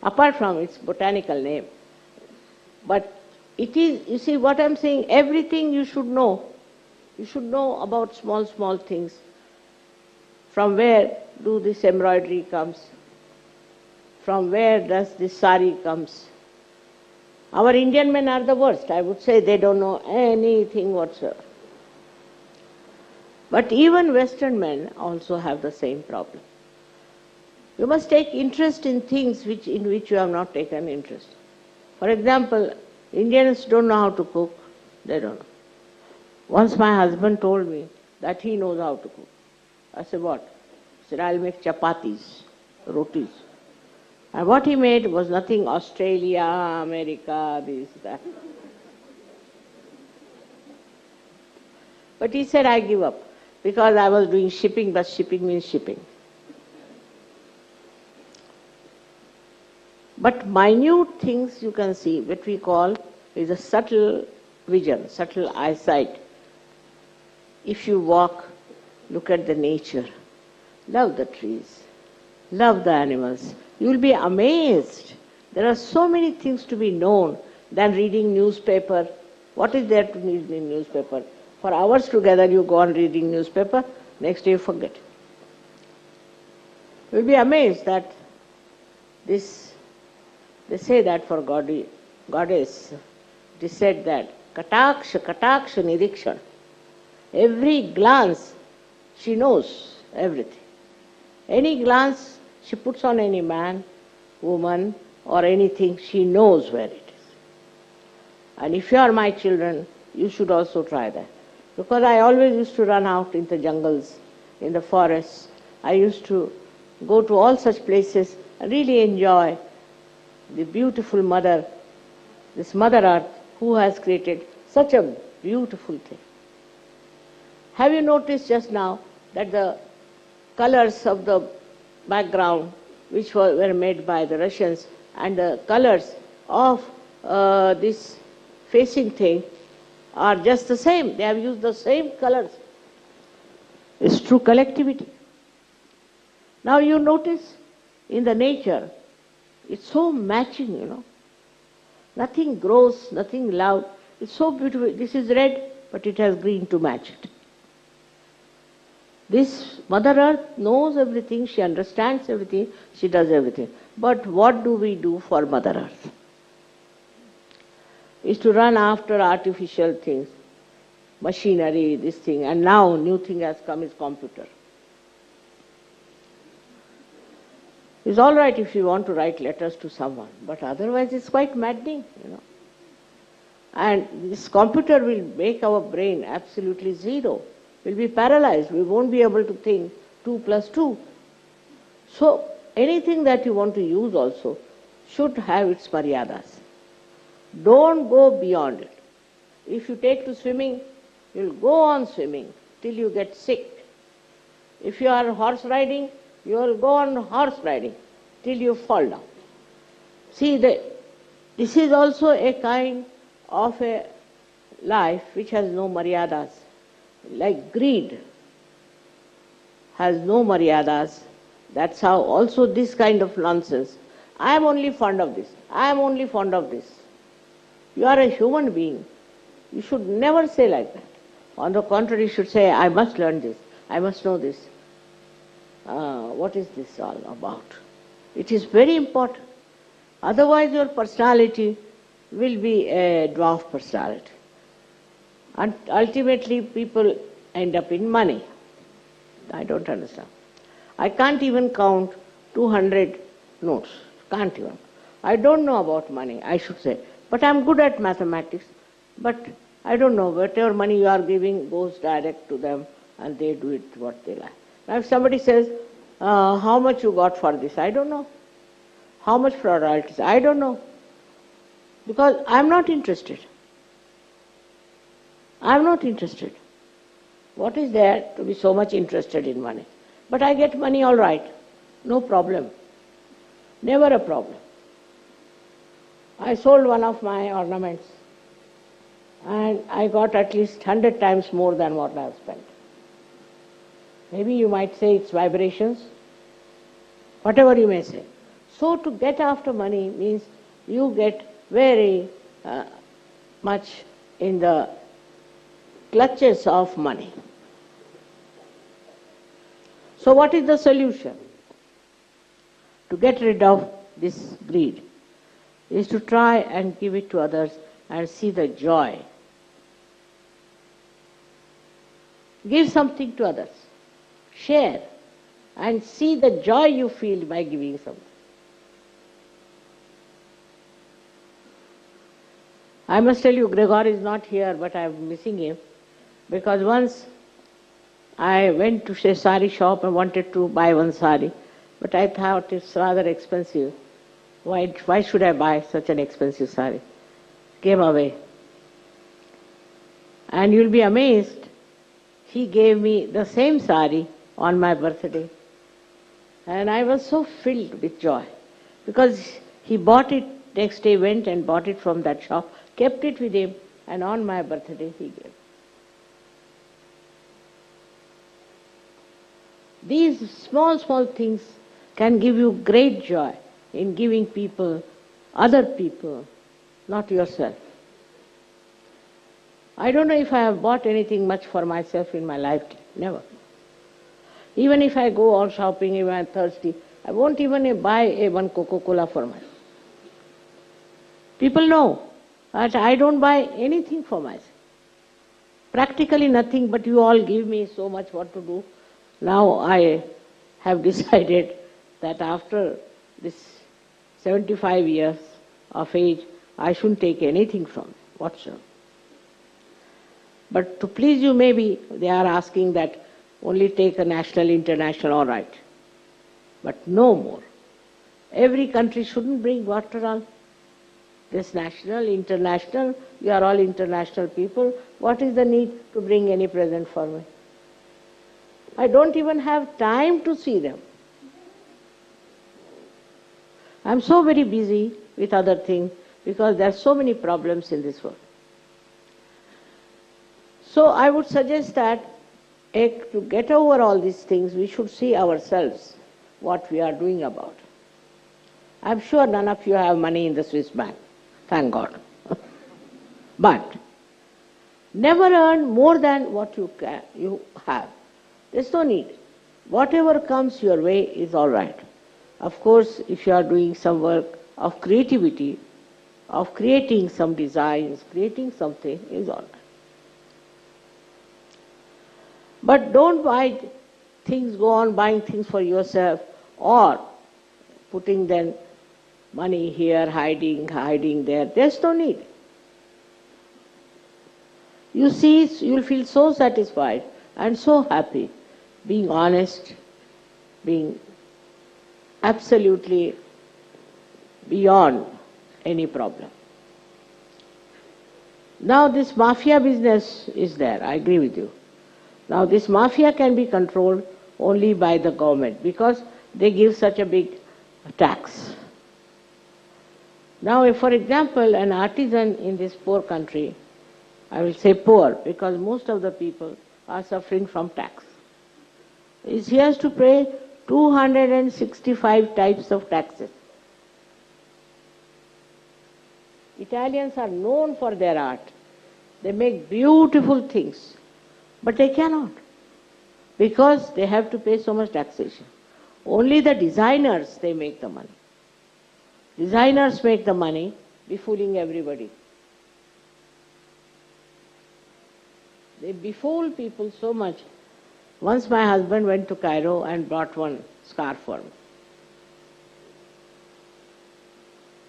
Apart from its botanical name. But it is, you see what I'm saying, everything you should know. You should know about small things. From where do this embroidery comes? From where does this sari comes? Our Indian men are the worst. I would say they don't know anything whatsoever. But even Western men also have the same problem. You must take interest in things in which you have not taken interest. For example, Indians don't know how to cook. They don't know. Once my husband told me that he knows how to cook. I said, what? He said, I'll make chapatis, rotis. And what he made was nothing Australia, America, this, that. But he said, I give up. Because I was doing shipping, but shipping means shipping. But minute things you can see, what we call is a subtle vision, subtle eyesight. If you walk, look at the nature, love the trees, love the animals, you will be amazed. There are so many things to be known than reading newspaper. What is there to read in newspaper? For hours together you go on reading newspaper, next day you forget. You will be amazed that this, they say that for goddess, it is said that kataksha nirikshan. Every glance, she knows everything. Any glance she puts on any man, woman, or anything, she knows where it is. And if you are my children, you should also try that. Because I always used to run out in the jungles, in the forests. I used to go to all such places and really enjoy the beautiful mother, this Mother Earth, who has created such a beautiful thing. Have you noticed just now that the colors of the background, which were made by the Russians, and the colors of this facing thing are just the same. They have used the same colors. It's true collectivity. Now you notice in the nature, it's so matching, you know. Nothing gross, nothing loud. It's so beautiful. This is red, but it has green to match it. This Mother Earth knows everything, she understands everything, she does everything. But what do we do for Mother Earth? Is to run after artificial things, machinery, this thing, and now new thing has come is computer. It's all right if you want to write letters to someone, but otherwise it's quite maddening, you know. And this computer will make our brain absolutely zero. We'll be paralyzed. We won't be able to think 2 plus 2. So anything that you want to use also should have its maryadas. Don't go beyond it. If you take to swimming, you'll go on swimming till you get sick. If you are horse riding, you will go on horse riding till you fall down. See, this is also a kind of a life which has no maryadas. Like greed has no maryadas. That's how also this kind of nonsense. I am only fond of this. I am only fond of this. You are a human being. You should never say like that. On the contrary, you should say, I must learn this. I must know this. What is this all about? It is very important. Otherwise your personality will be a dwarf personality. And ultimately people end up in money. I don't understand. I can't even count 200 notes. Can't even. I don't know about money, I should say. But I'm good at mathematics. But I don't know, whatever money you are giving goes direct to them and they do it what they like. Now if somebody says, how much you got for this? I don't know. How much for royalties? I don't know. Because I'm not interested. I'm not interested. What is there to be so much interested in money? But I get money all right. No problem. Never a problem. I sold one of my ornaments and I got at least 100 times more than what I have spent. Maybe you might say it's vibrations, whatever you may say. So to get after money means you get very much in the clutches of money. So what is the solution to get rid of this greed? is to try and give it to others and see the joy. Give something to others. Share and see the joy you feel by giving something. I must tell you, Gregor is not here, but I am missing him, because once I went to a sari shop and wanted to buy one sari, but I thought it's rather expensive. Why should I buy such an expensive sari? Came away. And you'll be amazed, he gave me the same sari on my birthday. And I was so filled with joy, because he bought it, next day went and bought it from that shop, kept it with him, and on my birthday he gave. These small, small things can give you great joy in giving people, other people, not yourself. I don't know if I have bought anything much for myself in my lifetime. Never. Even if I go out shopping, if I'm thirsty, I won't even buy one Coca-Cola for myself. People know that I don't buy anything for myself. Practically nothing, but you all give me so much what to do. Now I have decided that after this 75 years of age, I shouldn't take anything from them whatsoever. But to please you, maybe they are asking that only take a national, international, all right. But no more. Every country shouldn't bring what all. This national, international, we are all international people. What is the need to bring any present for me? I don't even have time to see them. I'm so very busy with other things because there are so many problems in this world. So I would suggest that to get over all these things, we should see ourselves what we are doing about it. I'm sure none of you have money in the Swiss bank. Thank God. But never earn more than what you have. There's no need. Whatever comes your way is all right. Of course, if you are doing some work of creativity, of creating some designs, creating something, is all right. But don't buy things, go on buying things for yourself, or putting then money here, hiding there. There's no need. You see, you'll feel so satisfied and so happy, being honest, being absolutely beyond any problem. Now this mafia business is there, I agree with you. Now this mafia can be controlled only by the government because they give such a big tax. Now if, for example, an artisan in this poor country, I will say poor because most of the people are suffering from tax, he has to pay 265 types of taxes. Italians are known for their art. They make beautiful things, but they cannot because they have to pay so much taxation. Only the designers, they make the money. Designers make the money, befooling everybody. They befool people so much. Once my husband went to Cairo and brought one scarf for me.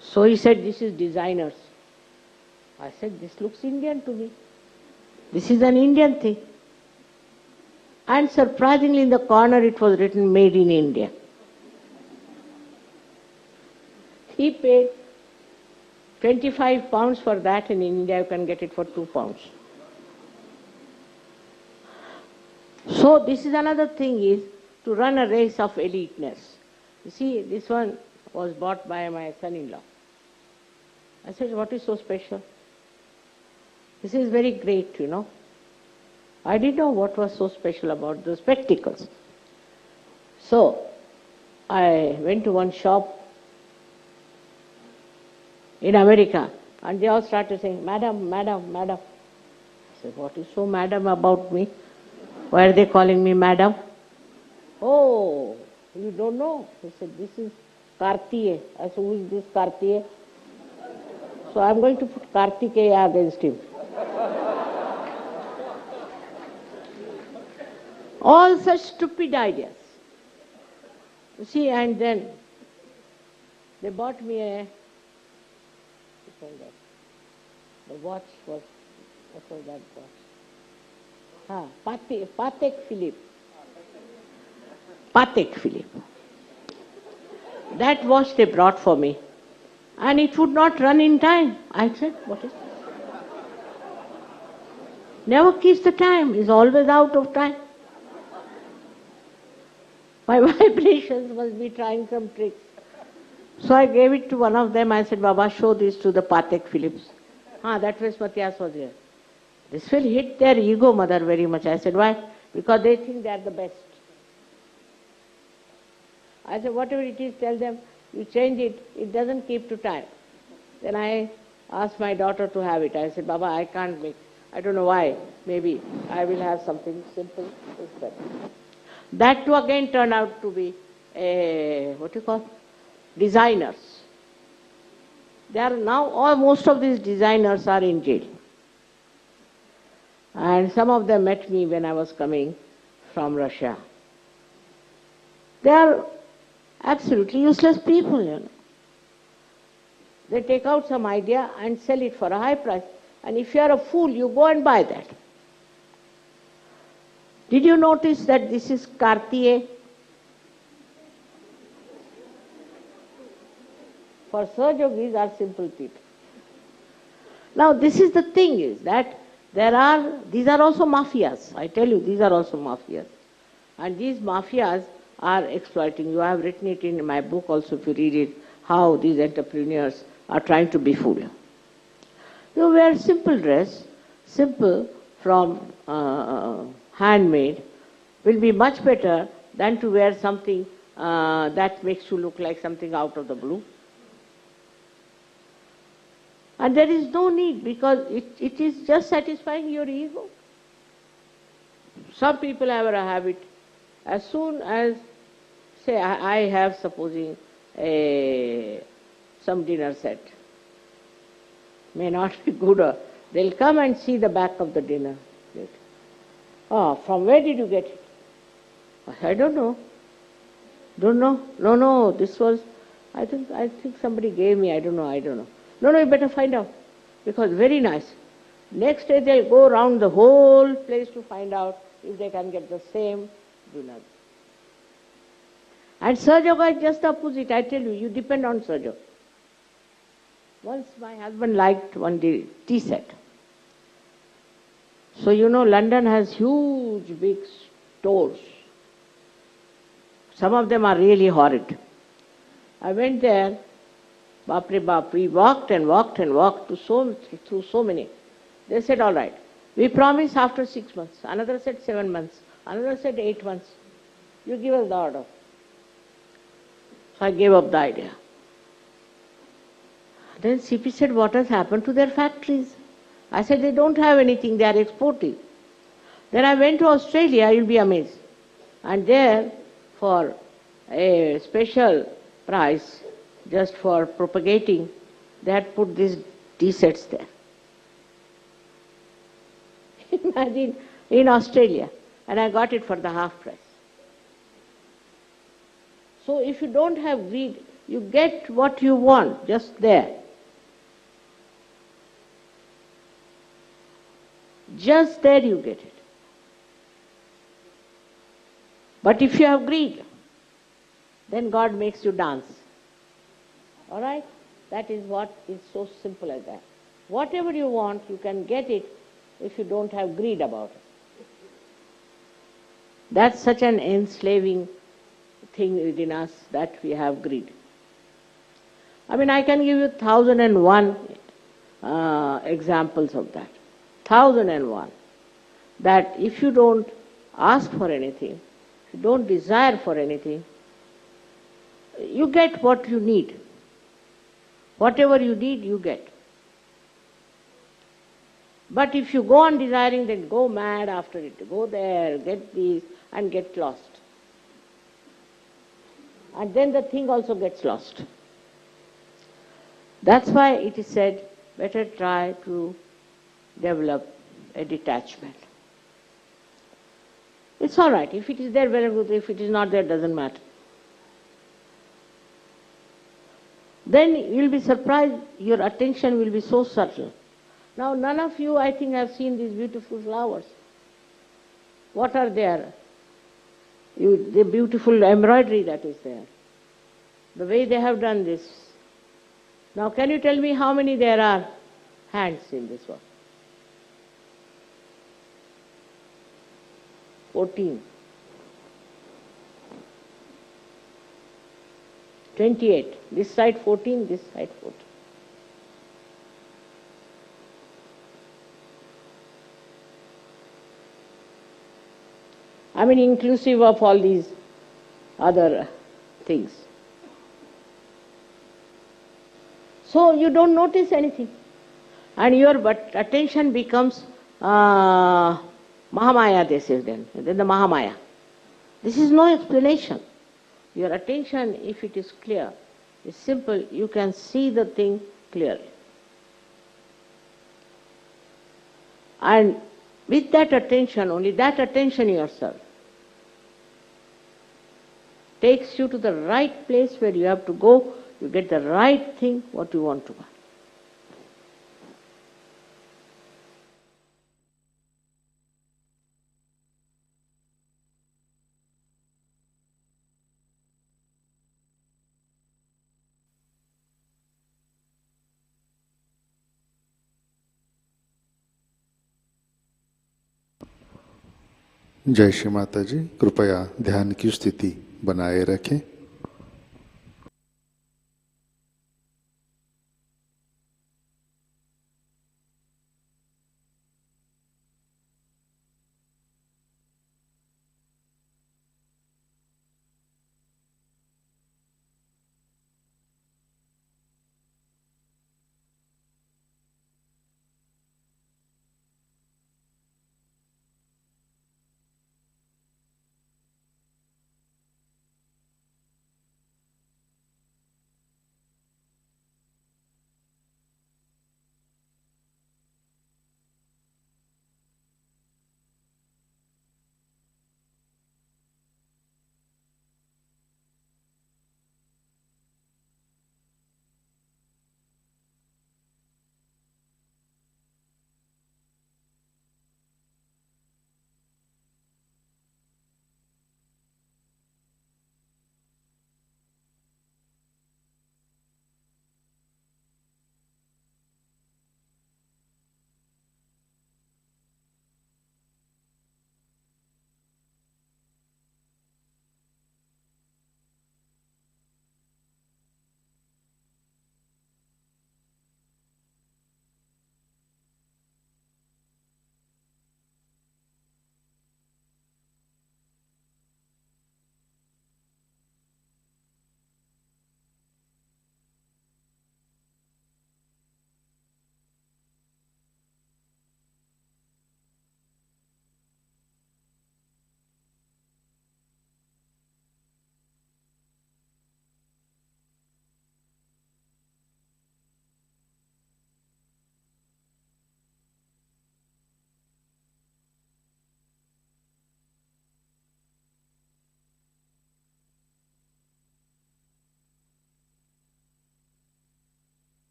So he said, this is designers. I said, this looks Indian to me. This is an Indian thing. And surprisingly in the corner it was written, made in India. He paid 25 pounds for that, and in India you can get it for 2 pounds. So this is another thing, is to run a race of eliteness. You see, this one was bought by my son-in-law. I said, what is so special? This is very great, you know. I didn't know what was so special about the spectacles. So I went to one shop in America, and they all started saying, Madam, Madam, Madam. I said, what is so madam about me? Why are they calling me madam? Oh, you don't know? He said, this is Cartier. I said, who is this Cartier? So I'm going to put Kartikeya against him. All such stupid ideas. You see, and then they bought me the watch was, what was that watch? Patek Philippe. Patek Philippe. That watch they brought for me. And it would not run in time. I said, what is this? Never keeps the time, is always out of time. My vibrations must be trying some tricks. So I gave it to one of them. I said, Baba, show this to the Patek Philips. That was Matthias was here. This will hit their ego, mother, very much. I said, why? Because they think they are the best. I said, whatever it is, tell them, you change it, it doesn't keep to time. Then I asked my daughter to have it. I said, Baba, I can't make, I don't know why. Maybe I will have something simple. It's better. That too again turned out to be designers. They are now, most of these designers are in jail. And some of them met me when I was coming from Russia. They are absolutely useless people, you know. They take out some idea and sell it for a high price. And if you are a fool, you go and buy that. Did you notice that this is Cartier? For Sahajayogis are simple people. Now this is the thing, is that these are also mafias. I tell you, these are also mafias. And these mafias are exploiting. You have written it in my book also, if you read it, how these entrepreneurs are trying to befool you. You wear simple dress, simple from handmade, will be much better than to wear something that makes you look like something out of the blue. And there is no need, because it is just satisfying your ego. Some people have a habit, as soon as, say, I have, supposing, some dinner set. May not be good, or they'll come and see the back of the dinner. From where did you get it? I don't know. Don't know? No, this was, I think somebody gave me, I don't know. No, you better find out, because very nice. Next day they'll go around the whole place to find out if they can get the same dinner. And Sahajayoga is just the opposite, I tell you, you depend on Sahajayoga. Once my husband liked one tea set. So you know, London has huge big stores. Some of them are really horrid. I went there, Bapre Bap, we walked and walked and walked through so many. They said, all right, we promise after 6 months. Another said 7 months. Another said 8 months. You give us the order. So I gave up the idea. Then CP said, what has happened to their factories? I said, they don't have anything, they are exporting. Then I went to Australia, you'll be amazed. And there, for a special price, just for propagating, they had put these tea sets there. Imagine, in Australia. And I got it for the half price. So if you don't have greed, you get what you want, just there. Just there you get it. But if you have greed, then God makes you dance. All right? That is what is so simple as that. Whatever you want, you can get it if you don't have greed about it. That's such an enslaving thing within us, that we have greed. I mean, I can give you 1001 examples of that. 1001. That if you don't ask for anything, if you don't desire for anything, you get what you need. Whatever you need, you get. But if you go on desiring, then go mad after it. Go there, get this, and get lost. And then the thing also gets lost. That's why it is said, better try to develop a detachment. It's all right. If it is there, very good. If it is not there, doesn't matter. Then you'll be surprised, your attention will be so subtle. Now, none of you, I think, have seen these beautiful flowers. What are there? The beautiful embroidery that is there. The way they have done this. Now, can you tell me how many there are hands in this one? 14. 28. This side 14, this side 14. I mean, inclusive of all these other things. So you don't notice anything. And your attention becomes Mahamaya, they say then the Mahamaya. This is no explanation. Your attention, if it is clear, is simple, you can see the thing clearly. And with that attention, only that attention yourself, takes you to the right place where you have to go, you get the right thing, what you want to buy. जय श्री माता जी। कृपया ध्यान की स्थिति बनाए रखें।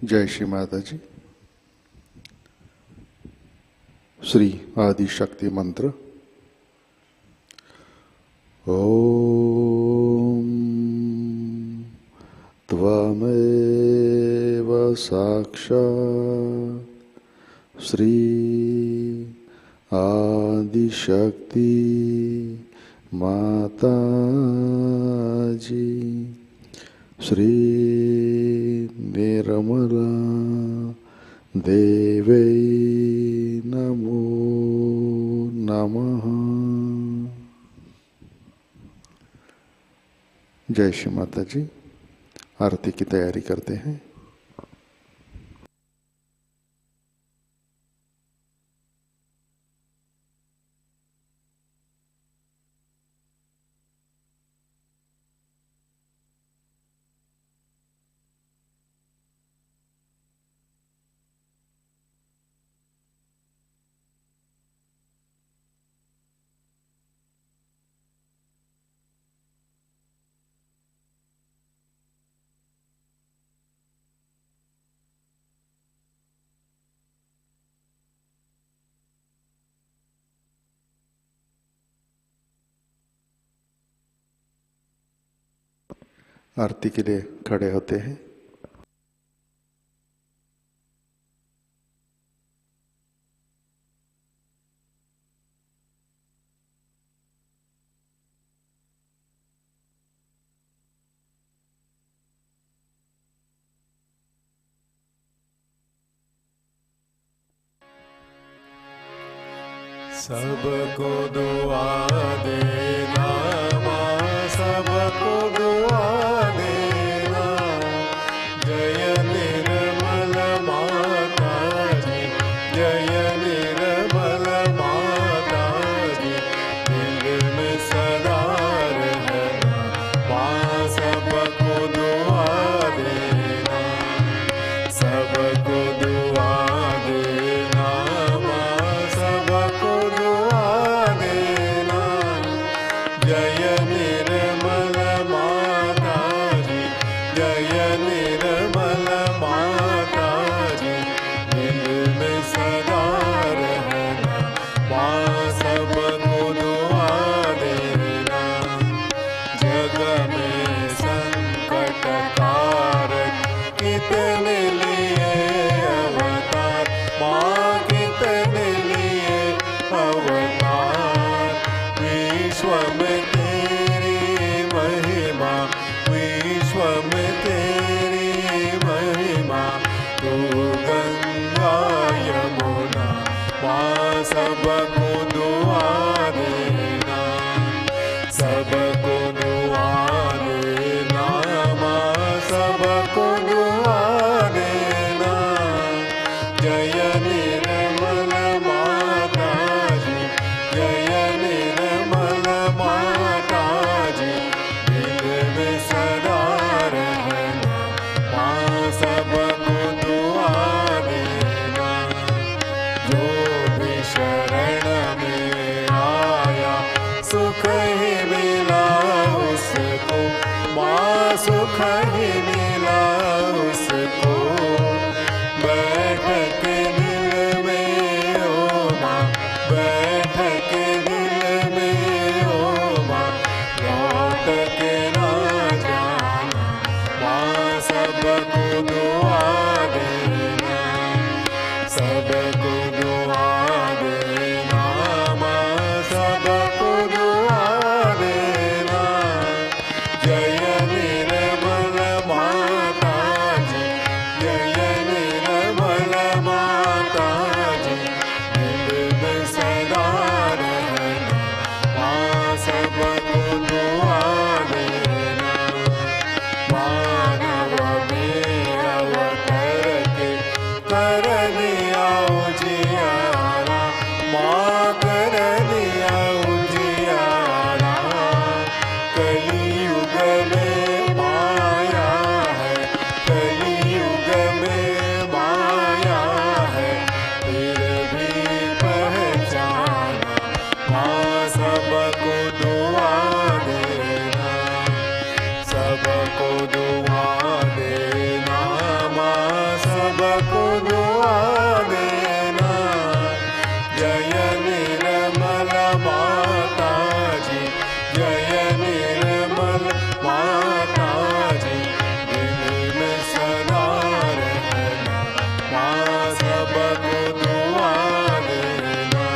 जय श्री माता जी। श्री आदि शक्ति मंत्र। ओम त्वमेव साक्षात् श्री आदि शक्ति माताजी श्री निर्मला देवै नमो नमः। जय श्री माता जी। आरती की तैयारी करते हैं। आरती के लिए खड़े होते हैं। सबको दुआ देना माँ, सबको दुआ देना। जय निर्मल माता जी, जय निर्मल माता जी। दिल में सदा रहना माँ, सबको दुआ देना, सबको दुआ देना माँ, सबको दुआ देना। जय निर्मल माता जी, जय निर्मल माता जी। दिल में सदा रहना माँ, सबको दुआ देना। जग में संकट कारक कितने लिए अवतार माँ, कितने लिए अवतार। विश्व में तेरी महिमा, विश्व में तेरी महिमा। तू गंगा यमुना माँ, सबको दुआ देना, सबको दुआ देना माँ, सबको दुआ देना। जय निर्मल माता जी, जय निर्मल माता जी। दिल में सदा रहना माँ, सबको दुआ देना। जो भी शरण में आया सुख ही मिला उसको माँ, सुख ही मिला उसको। बैठ के दिल में ओ माँ, बैठ के दिल में ओ माँ। लौट के ना जाना माँ, सबको दुआ देना, सबको दुआ देना माँ, सबको दुआ देना। जय निर्मल माता जी, जय निर्मल माता जी। दिल में सदा रहना माँ, सबको दुआ देना। मानव में अवतर के कर दिया उजियारा माँ, कर दिया उजियारा। कलियुग में माया है, कलियुग में माया है। फिर भी पहचाना माँ, सबको दुआ देना, सबको दुआ देना माँ, सबको दुआ देना। जय निर्मल माताजी, जय निर्मल माताजी, दिल में सदा रहना, माँ सबको दुआ देना।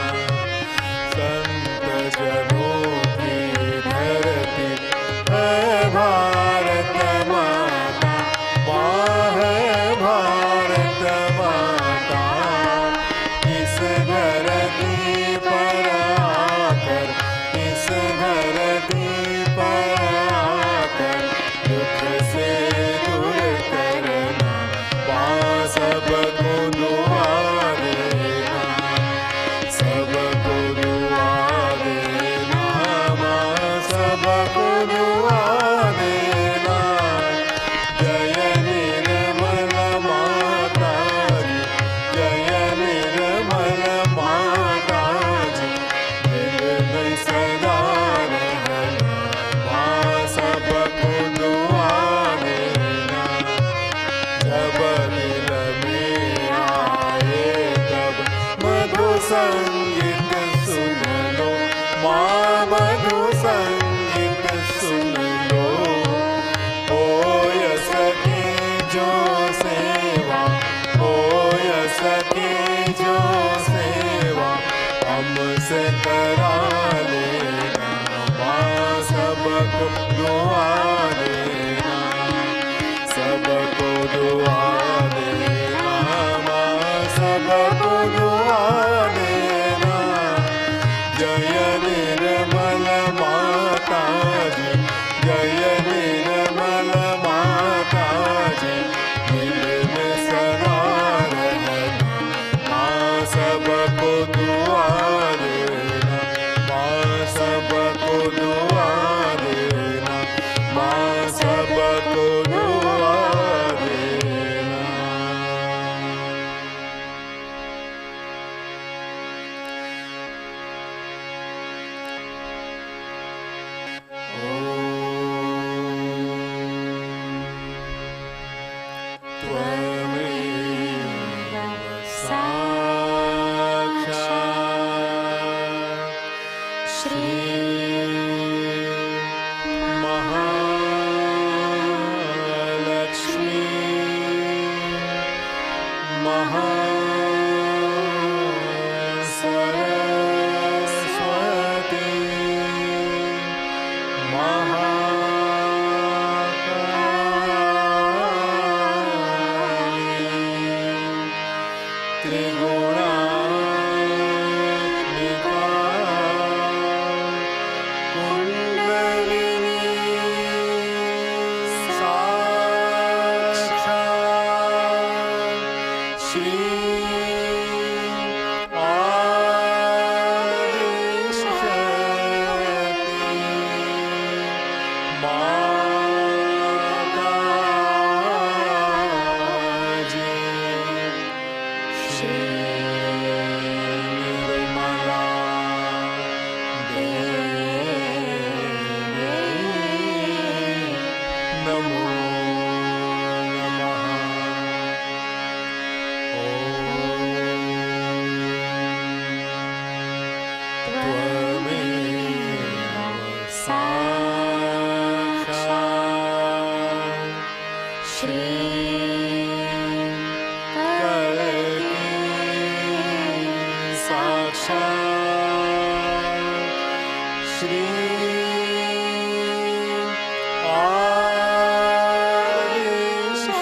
संत जनों की धरती है भारत माता, माँ है भारत माता। इस धरती पर आकर, इस धरती पर आकर दुख से दूर करना, माँ सबको दुआ देना, सबको दुआ देना, माँ सबको दुआ देना। जय निर्मल माताजी, जय निर्मल माताजी, दिल में सदा रहना, माँ सबको दुआ देना। जब दिल में आए तब मधु संगीत सुन लो, माँ मधु संगीत सुन लो। ओ यस की जो सेवा, ओ यस की जो सेवा हमसे करा लेना, माँ सबको दुआ देना, सबको दुआ देना, माँ सबको दुआ देना। जय निर्मल माताजी, जय निर्मल माताजी, दिल में सदा रहना, माँ सबको दुआ देना, माँ सबको दुआ देना, माँ सबको दुआ देना। त्वमेव साक्षात् श्री महालक्ष्मी महासरस्वती महाकाली त्रिगुणात्मिका कुंडलिनी साक्षात् श्री माताजी, श्री निर्मला देवी नमो नमः। त्वमेव साक्षात् श्री कल्की साक्षात् श्री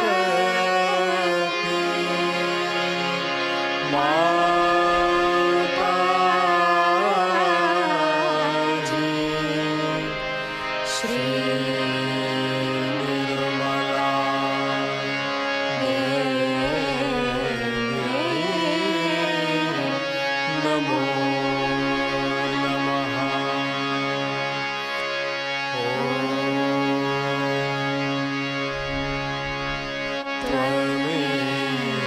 आदिशक्ति माताजी, श्री निर्मला देवी नमो नमः। त्वमेव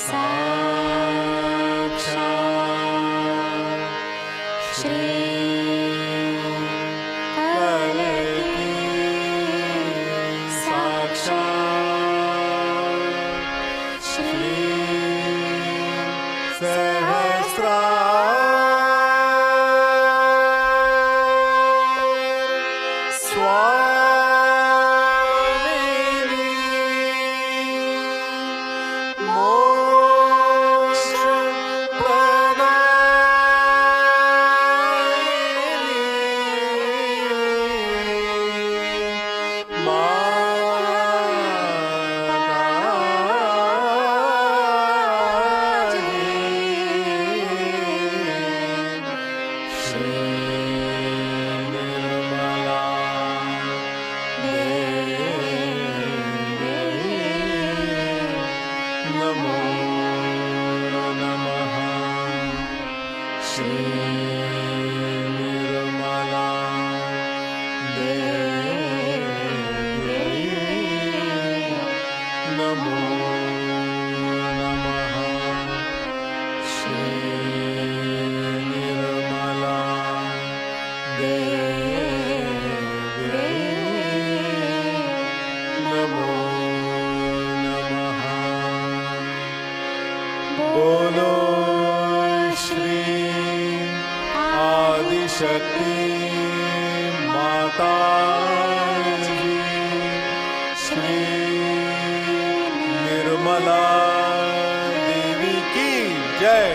साक्षात् Shri Sahasra Swamini Moksha बोलो श्री आदिशक्ति माता जी श्री निर्मला देवी की जय।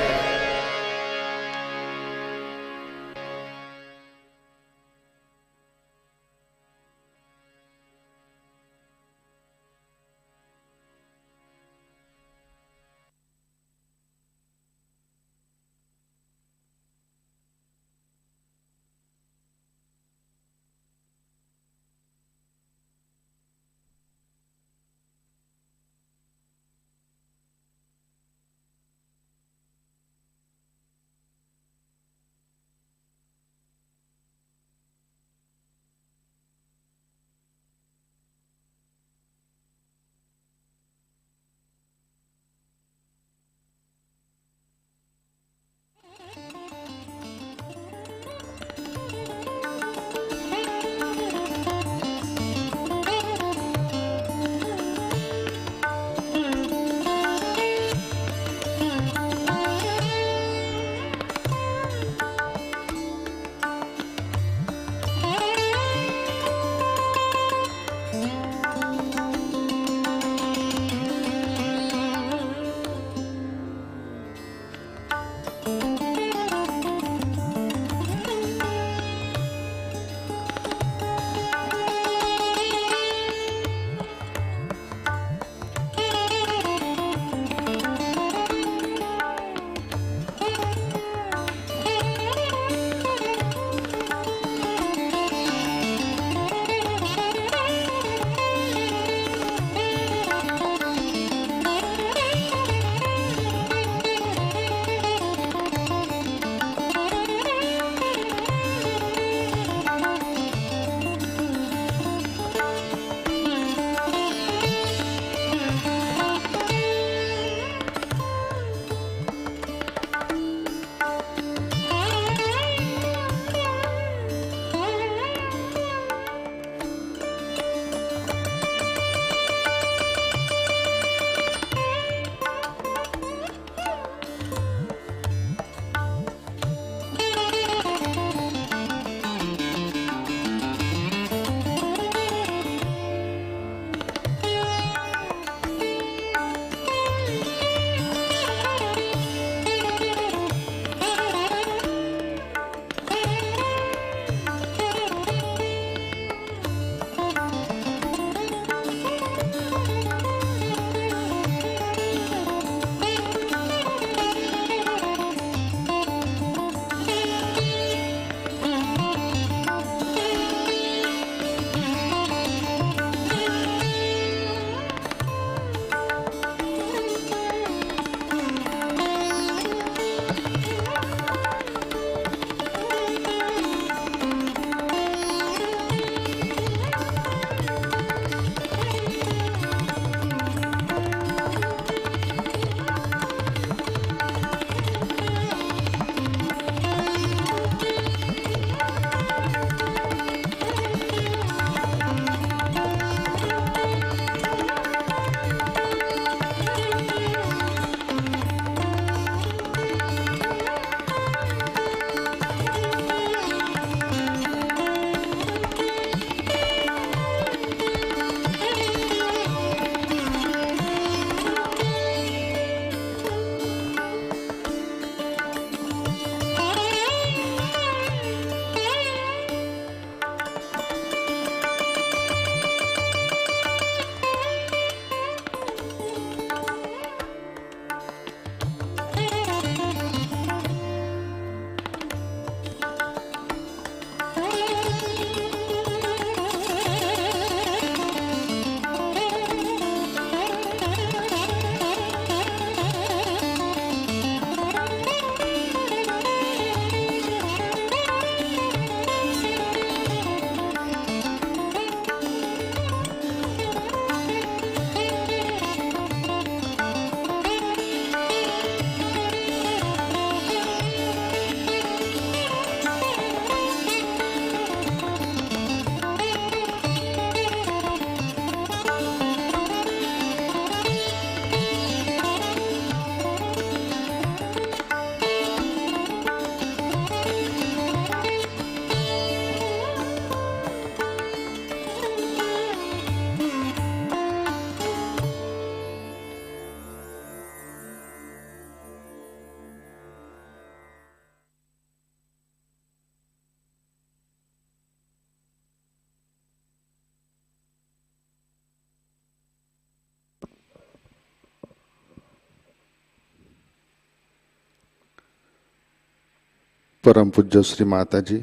परम पूज्य श्री माताजी,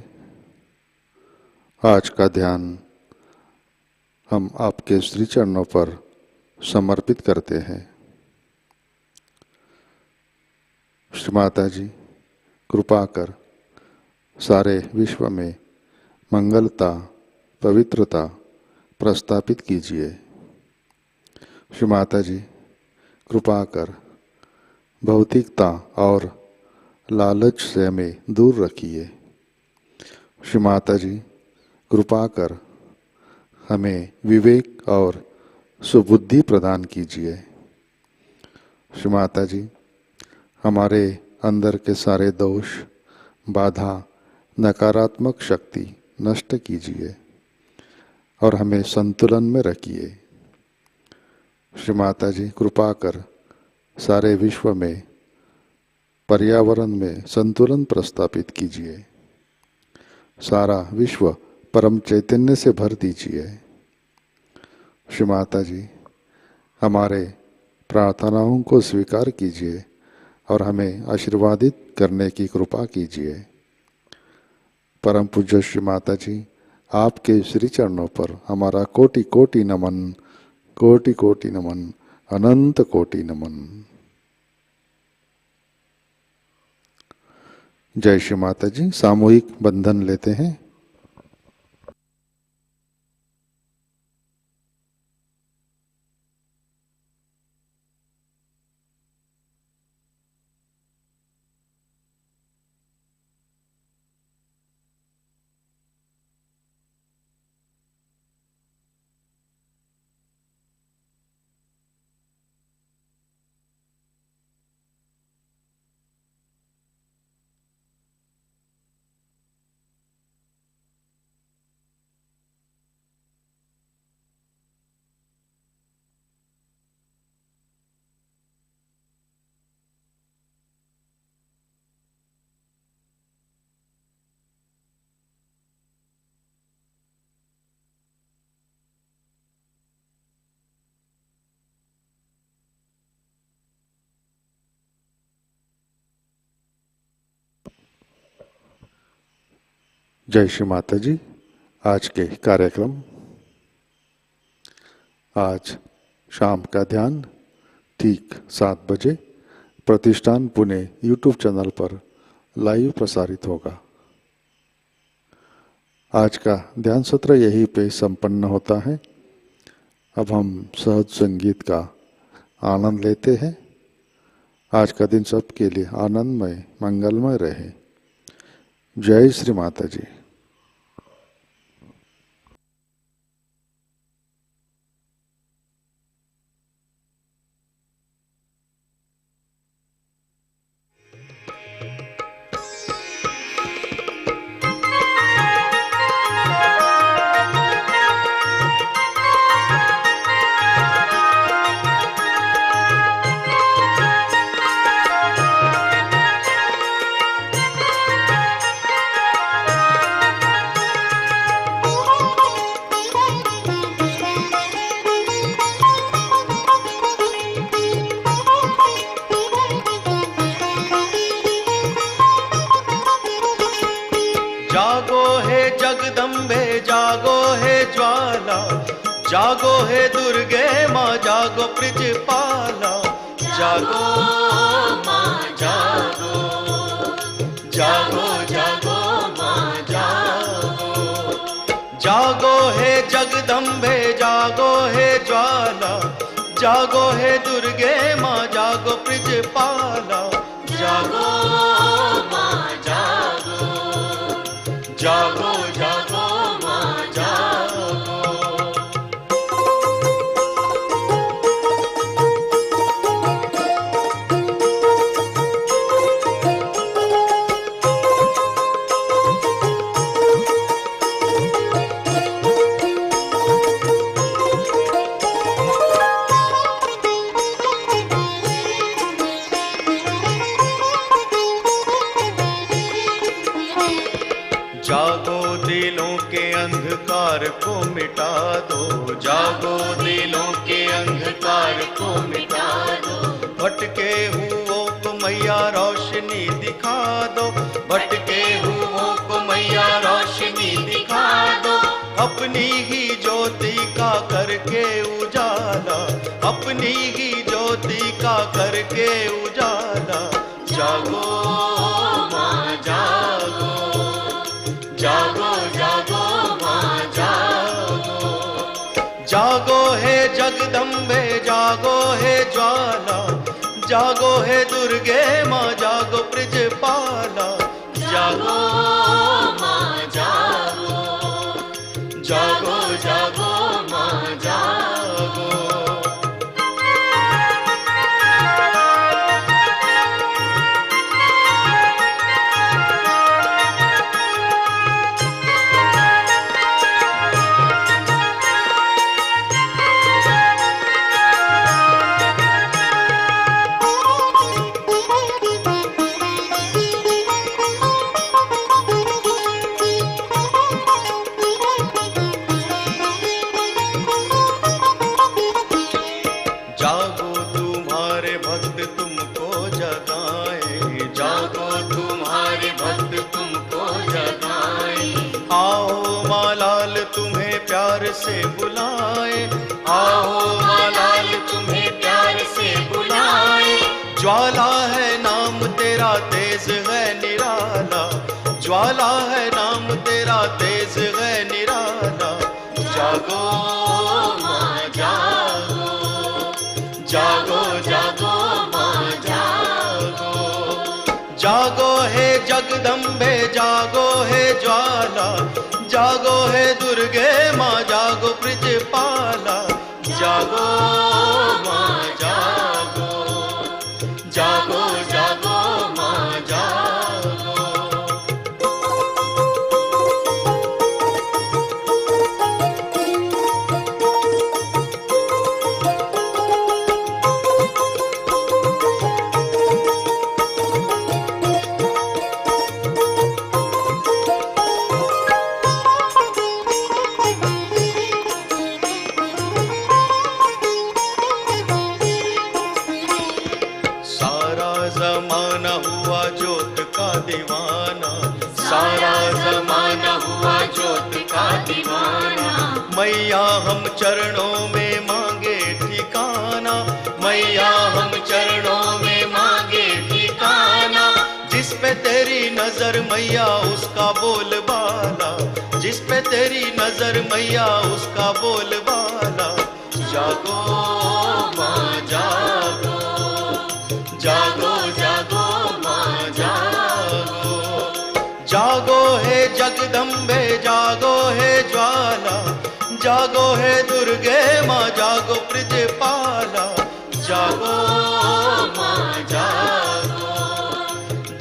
आज का ध्यान हम आपके श्री चरणों पर समर्पित करते हैं। श्री माताजी, कृपा कर सारे विश्व में मंगलता, पवित्रता प्रस्थापित कीजिए। श्री माताजी, कृपा कर भौतिकता और लालच से हमें दूर रखिए। श्री माताजी, कृपा कर हमें विवेक और सुबुद्धि प्रदान कीजिए। श्री माताजी, हमारे अंदर के सारे दोष, बाधा, नकारात्मक शक्ति नष्ट कीजिए और हमें संतुलन में रखिए। श्री माताजी, कृपा कर सारे विश्व में पर्यावरण में संतुलन प्रस्थापित कीजिए। सारा विश्व परम चैतन्य से भर दीजिए। श्री माताजी, हमारे प्रार्थनाओं को स्वीकार कीजिए और हमें आशीर्वादित करने की कृपा कीजिए। परम पूज्य श्री माताजी, आपके श्री चरणों पर हमारा कोटि कोटि नमन, कोटि कोटि नमन, अनंत कोटि नमन। जय श्री माताजी। सामूहिक बंधन लेते हैं। जय श्री माताजी। आज के कार्यक्रम, आज शाम का ध्यान ठीक 7 बजे प्रतिष्ठान पुणे यूट्यूब चैनल पर लाइव प्रसारित होगा। आज का ध्यान सत्र यहीं पे संपन्न होता है। अब हम सहज संगीत का आनंद लेते हैं। आज का दिन सबके लिए आनंदमय, मंगलमय रहे। जय श्री माताजी। जागो हे दुर्गे माँ, जागो प्रिजपाला, जागो माँ जागो, जागो जागो माँ जागो, जागो हे जगदम्बे, जागो हे ज्वाला, जागो हे दुर्गे माँ, जागो प्रिजपाला, जागो माँ जागो, जागो जागो माँ जागो। जागो दिलों के अंधकार को मिटा दो, जागो दिलों के अंधकार को मिटा दो, भटके हुओं को मैया रोशनी दिखा दो, भटके का करके उजाला, अपनी ही ज्योति का करके उजाला। जागो माँ जागो, जागो जागो माँ जागो। जागो हे जगदम्बे जागो हे ज्वाला, जागो हे दुर्गे माँ जागो ब्रजपाला। जागो माँ जागो, जागो जागो माँ जागो। से बुलाए, आओ मालाल तुम्हें प्यार से बुलाए। ज्वाला है नाम तेरा तेज है निराला, ज्वाला है नाम तेरा तेज है निराला। जागो माँ जागो, जागो जागो माँ जागो। जागो हे जगदम्बे जागो हे ज्वाला, जागो हे दुर्गे माँ जागो ब्रजपाला। जागो माँ जागो, जागो जागो माँ जागो। सारा ज़माना हुआ ज्योत का दीवाना। मैया हम चरणों में मांगे ठिकाना, मैया हम चरणों में मांगे ठिकाना। जिस पे तेरी नजर मैया उसका बोलबाला, जिस पे तेरी नजर मैया उसका बोलबाला। जागो माँ जागो, जागो जागो माँ जागो। जागो हे जगदम्बे जागो हे ज्वाला, जागो हे दुर्गे माँ जागो ब्रजपाला। जागो माँ जागो,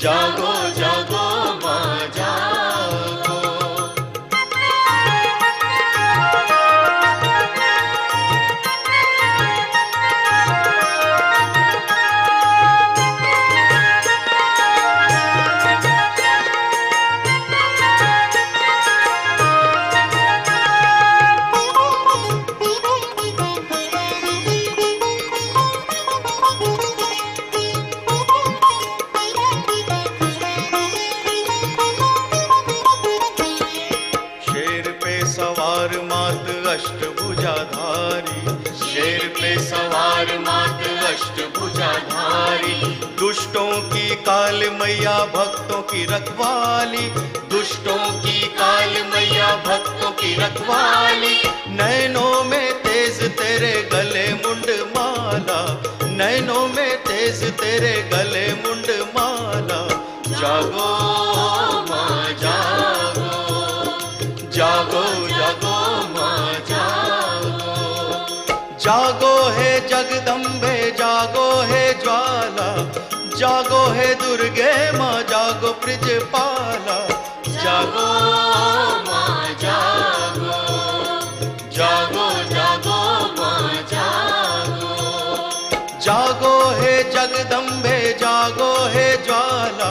जागो जागो माँ जागो। अष्टभुजाधारी, शेर पे सवार मात अष्टभुजाधारी। दुष्टों की काल मैया भक्तों की रखवाली, दुष्टों की काल मैया भक्तों की रखवाली। नैनों में तेज तेरे गले मुंड माला, नैनों में तेज तेरे गले मुंड माला। जागो माँ जागो, जागो जागो माँ जागो। जागो हे जगदम्बे जागो हे ज्वाला, जागो हे दुर्गे माँ जागो ब्रजपाला। जागो माँ जागो, जागो जागो माँ जागो। जागो हे जगदम्बे जागो हे ज्वाला,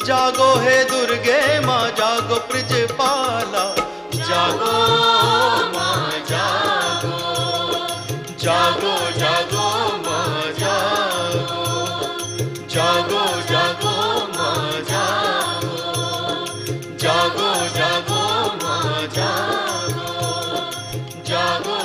जागो हे दुर्गे माँ जागो ब्रजपाला। जागो माँ जागो, जागो जागो माँ जागो। जागो जागो माँ जागो, जागो जागो माँ जागो। जागो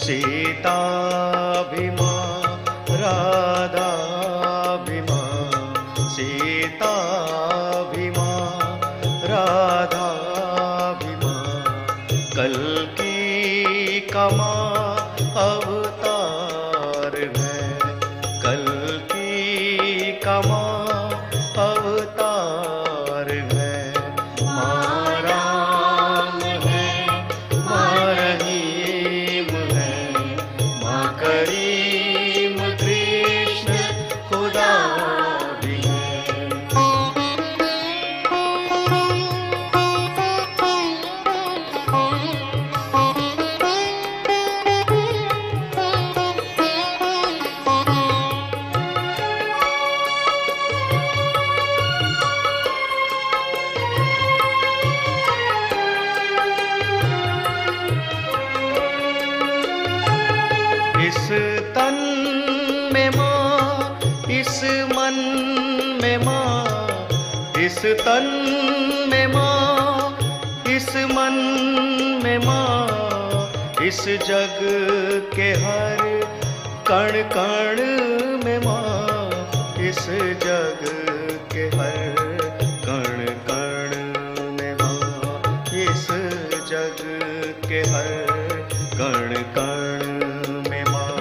सीताभिमा राधाभिमा सीताभिमा राधाभिमा कल की कमा अवतार है कल की कमा अवतार है माँ राम है माँ रहीम है माँ करीम कृष्ण खुदा भी है। इस तन में माँ इस मन में माँ इस तन में माँ इस मन में माँ इस जग के हर कण कण में माँ इस जग के हर कण कण में माँ इस जग के हर कण कण में माँ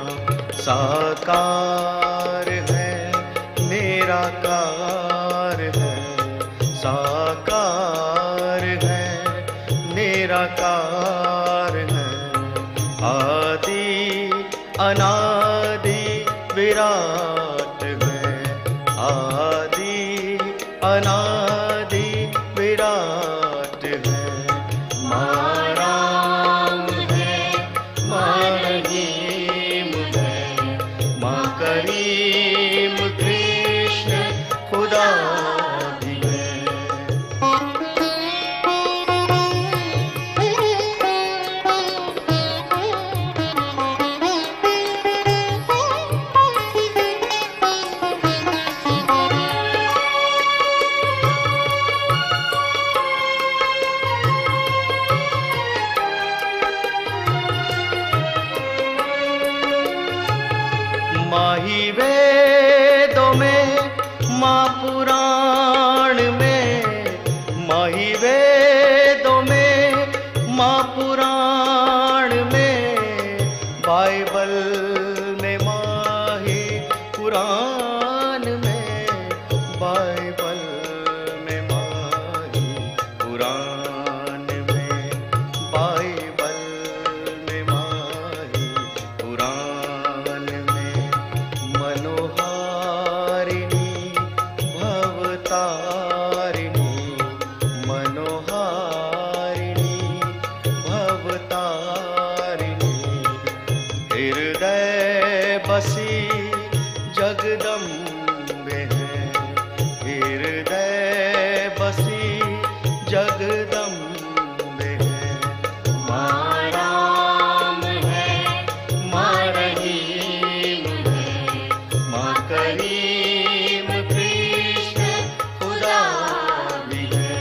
साकार है निराकार है साकार है निराकार है आदि अनादि विराट है आदि अनादि विराट है माँ राम है माँ रहीम है माँ करीम कृष्ण खुदा भी है। माही वेदों में माँ पुराण में माही वेदों में माँ पुराण में बाइबल में माही पुराण में बाइबल में माही पुराण में बाइबल में माही पुराण में मनोहारिणी भवतारिणी मनोहारिणी भवतारिणी हृदय बसी जगदम्बे है हृदय बसी जगदम्बे है माँ राम है माँ रहीम है माँ करीम कृष्ण खुदा भी है।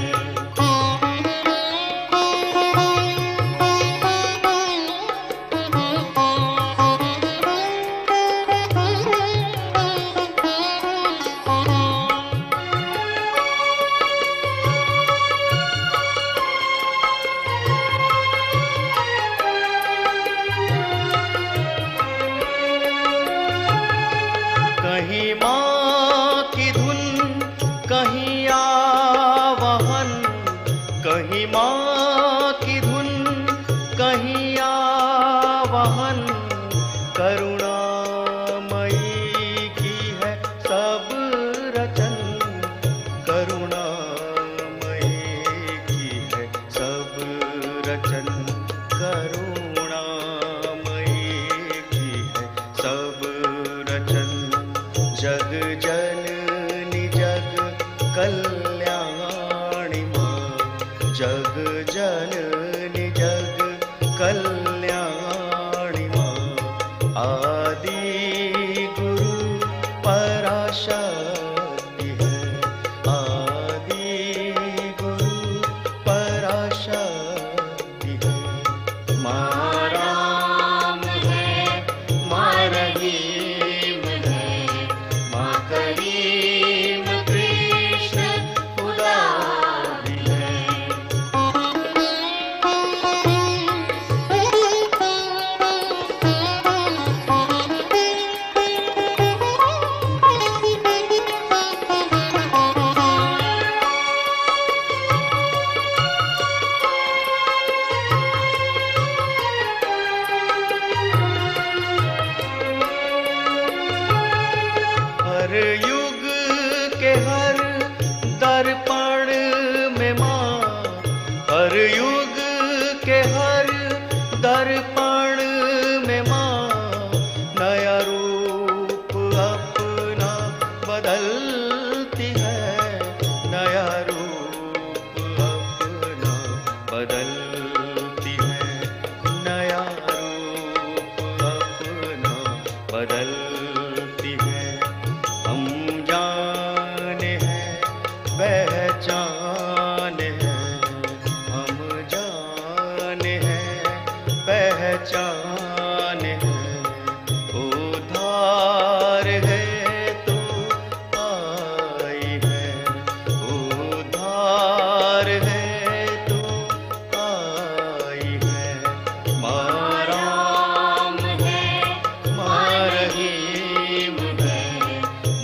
कहीं माँ की धुन कहीं आवाहन कहीं माँ की धुन कहीं आवाहन करुणामयी की है सब रचन करुणामयी की है सब रचन करुणामयी की है सब रचन जग जननी जग कल्याणी माँ जग जननी जग कल्याणी माँ आदि गुरु पराशक्ति है आदि गुरु पराशक्ति है माँ राम है पहचान है, उद्धार है तू आई है, उद्धार है तू आई है। माँ राम है, माँ रहीम है,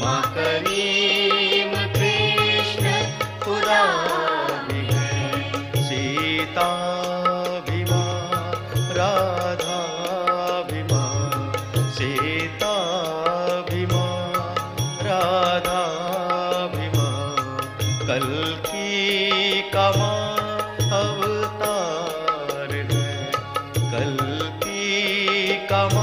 माँ करीम कृष्ण खुदा भी है। सीता भी माँ, राधा भी माँ, सीता भी माँ, राधा भी माँ, कल्कि का माँ अवतार है, कल्कि का माँ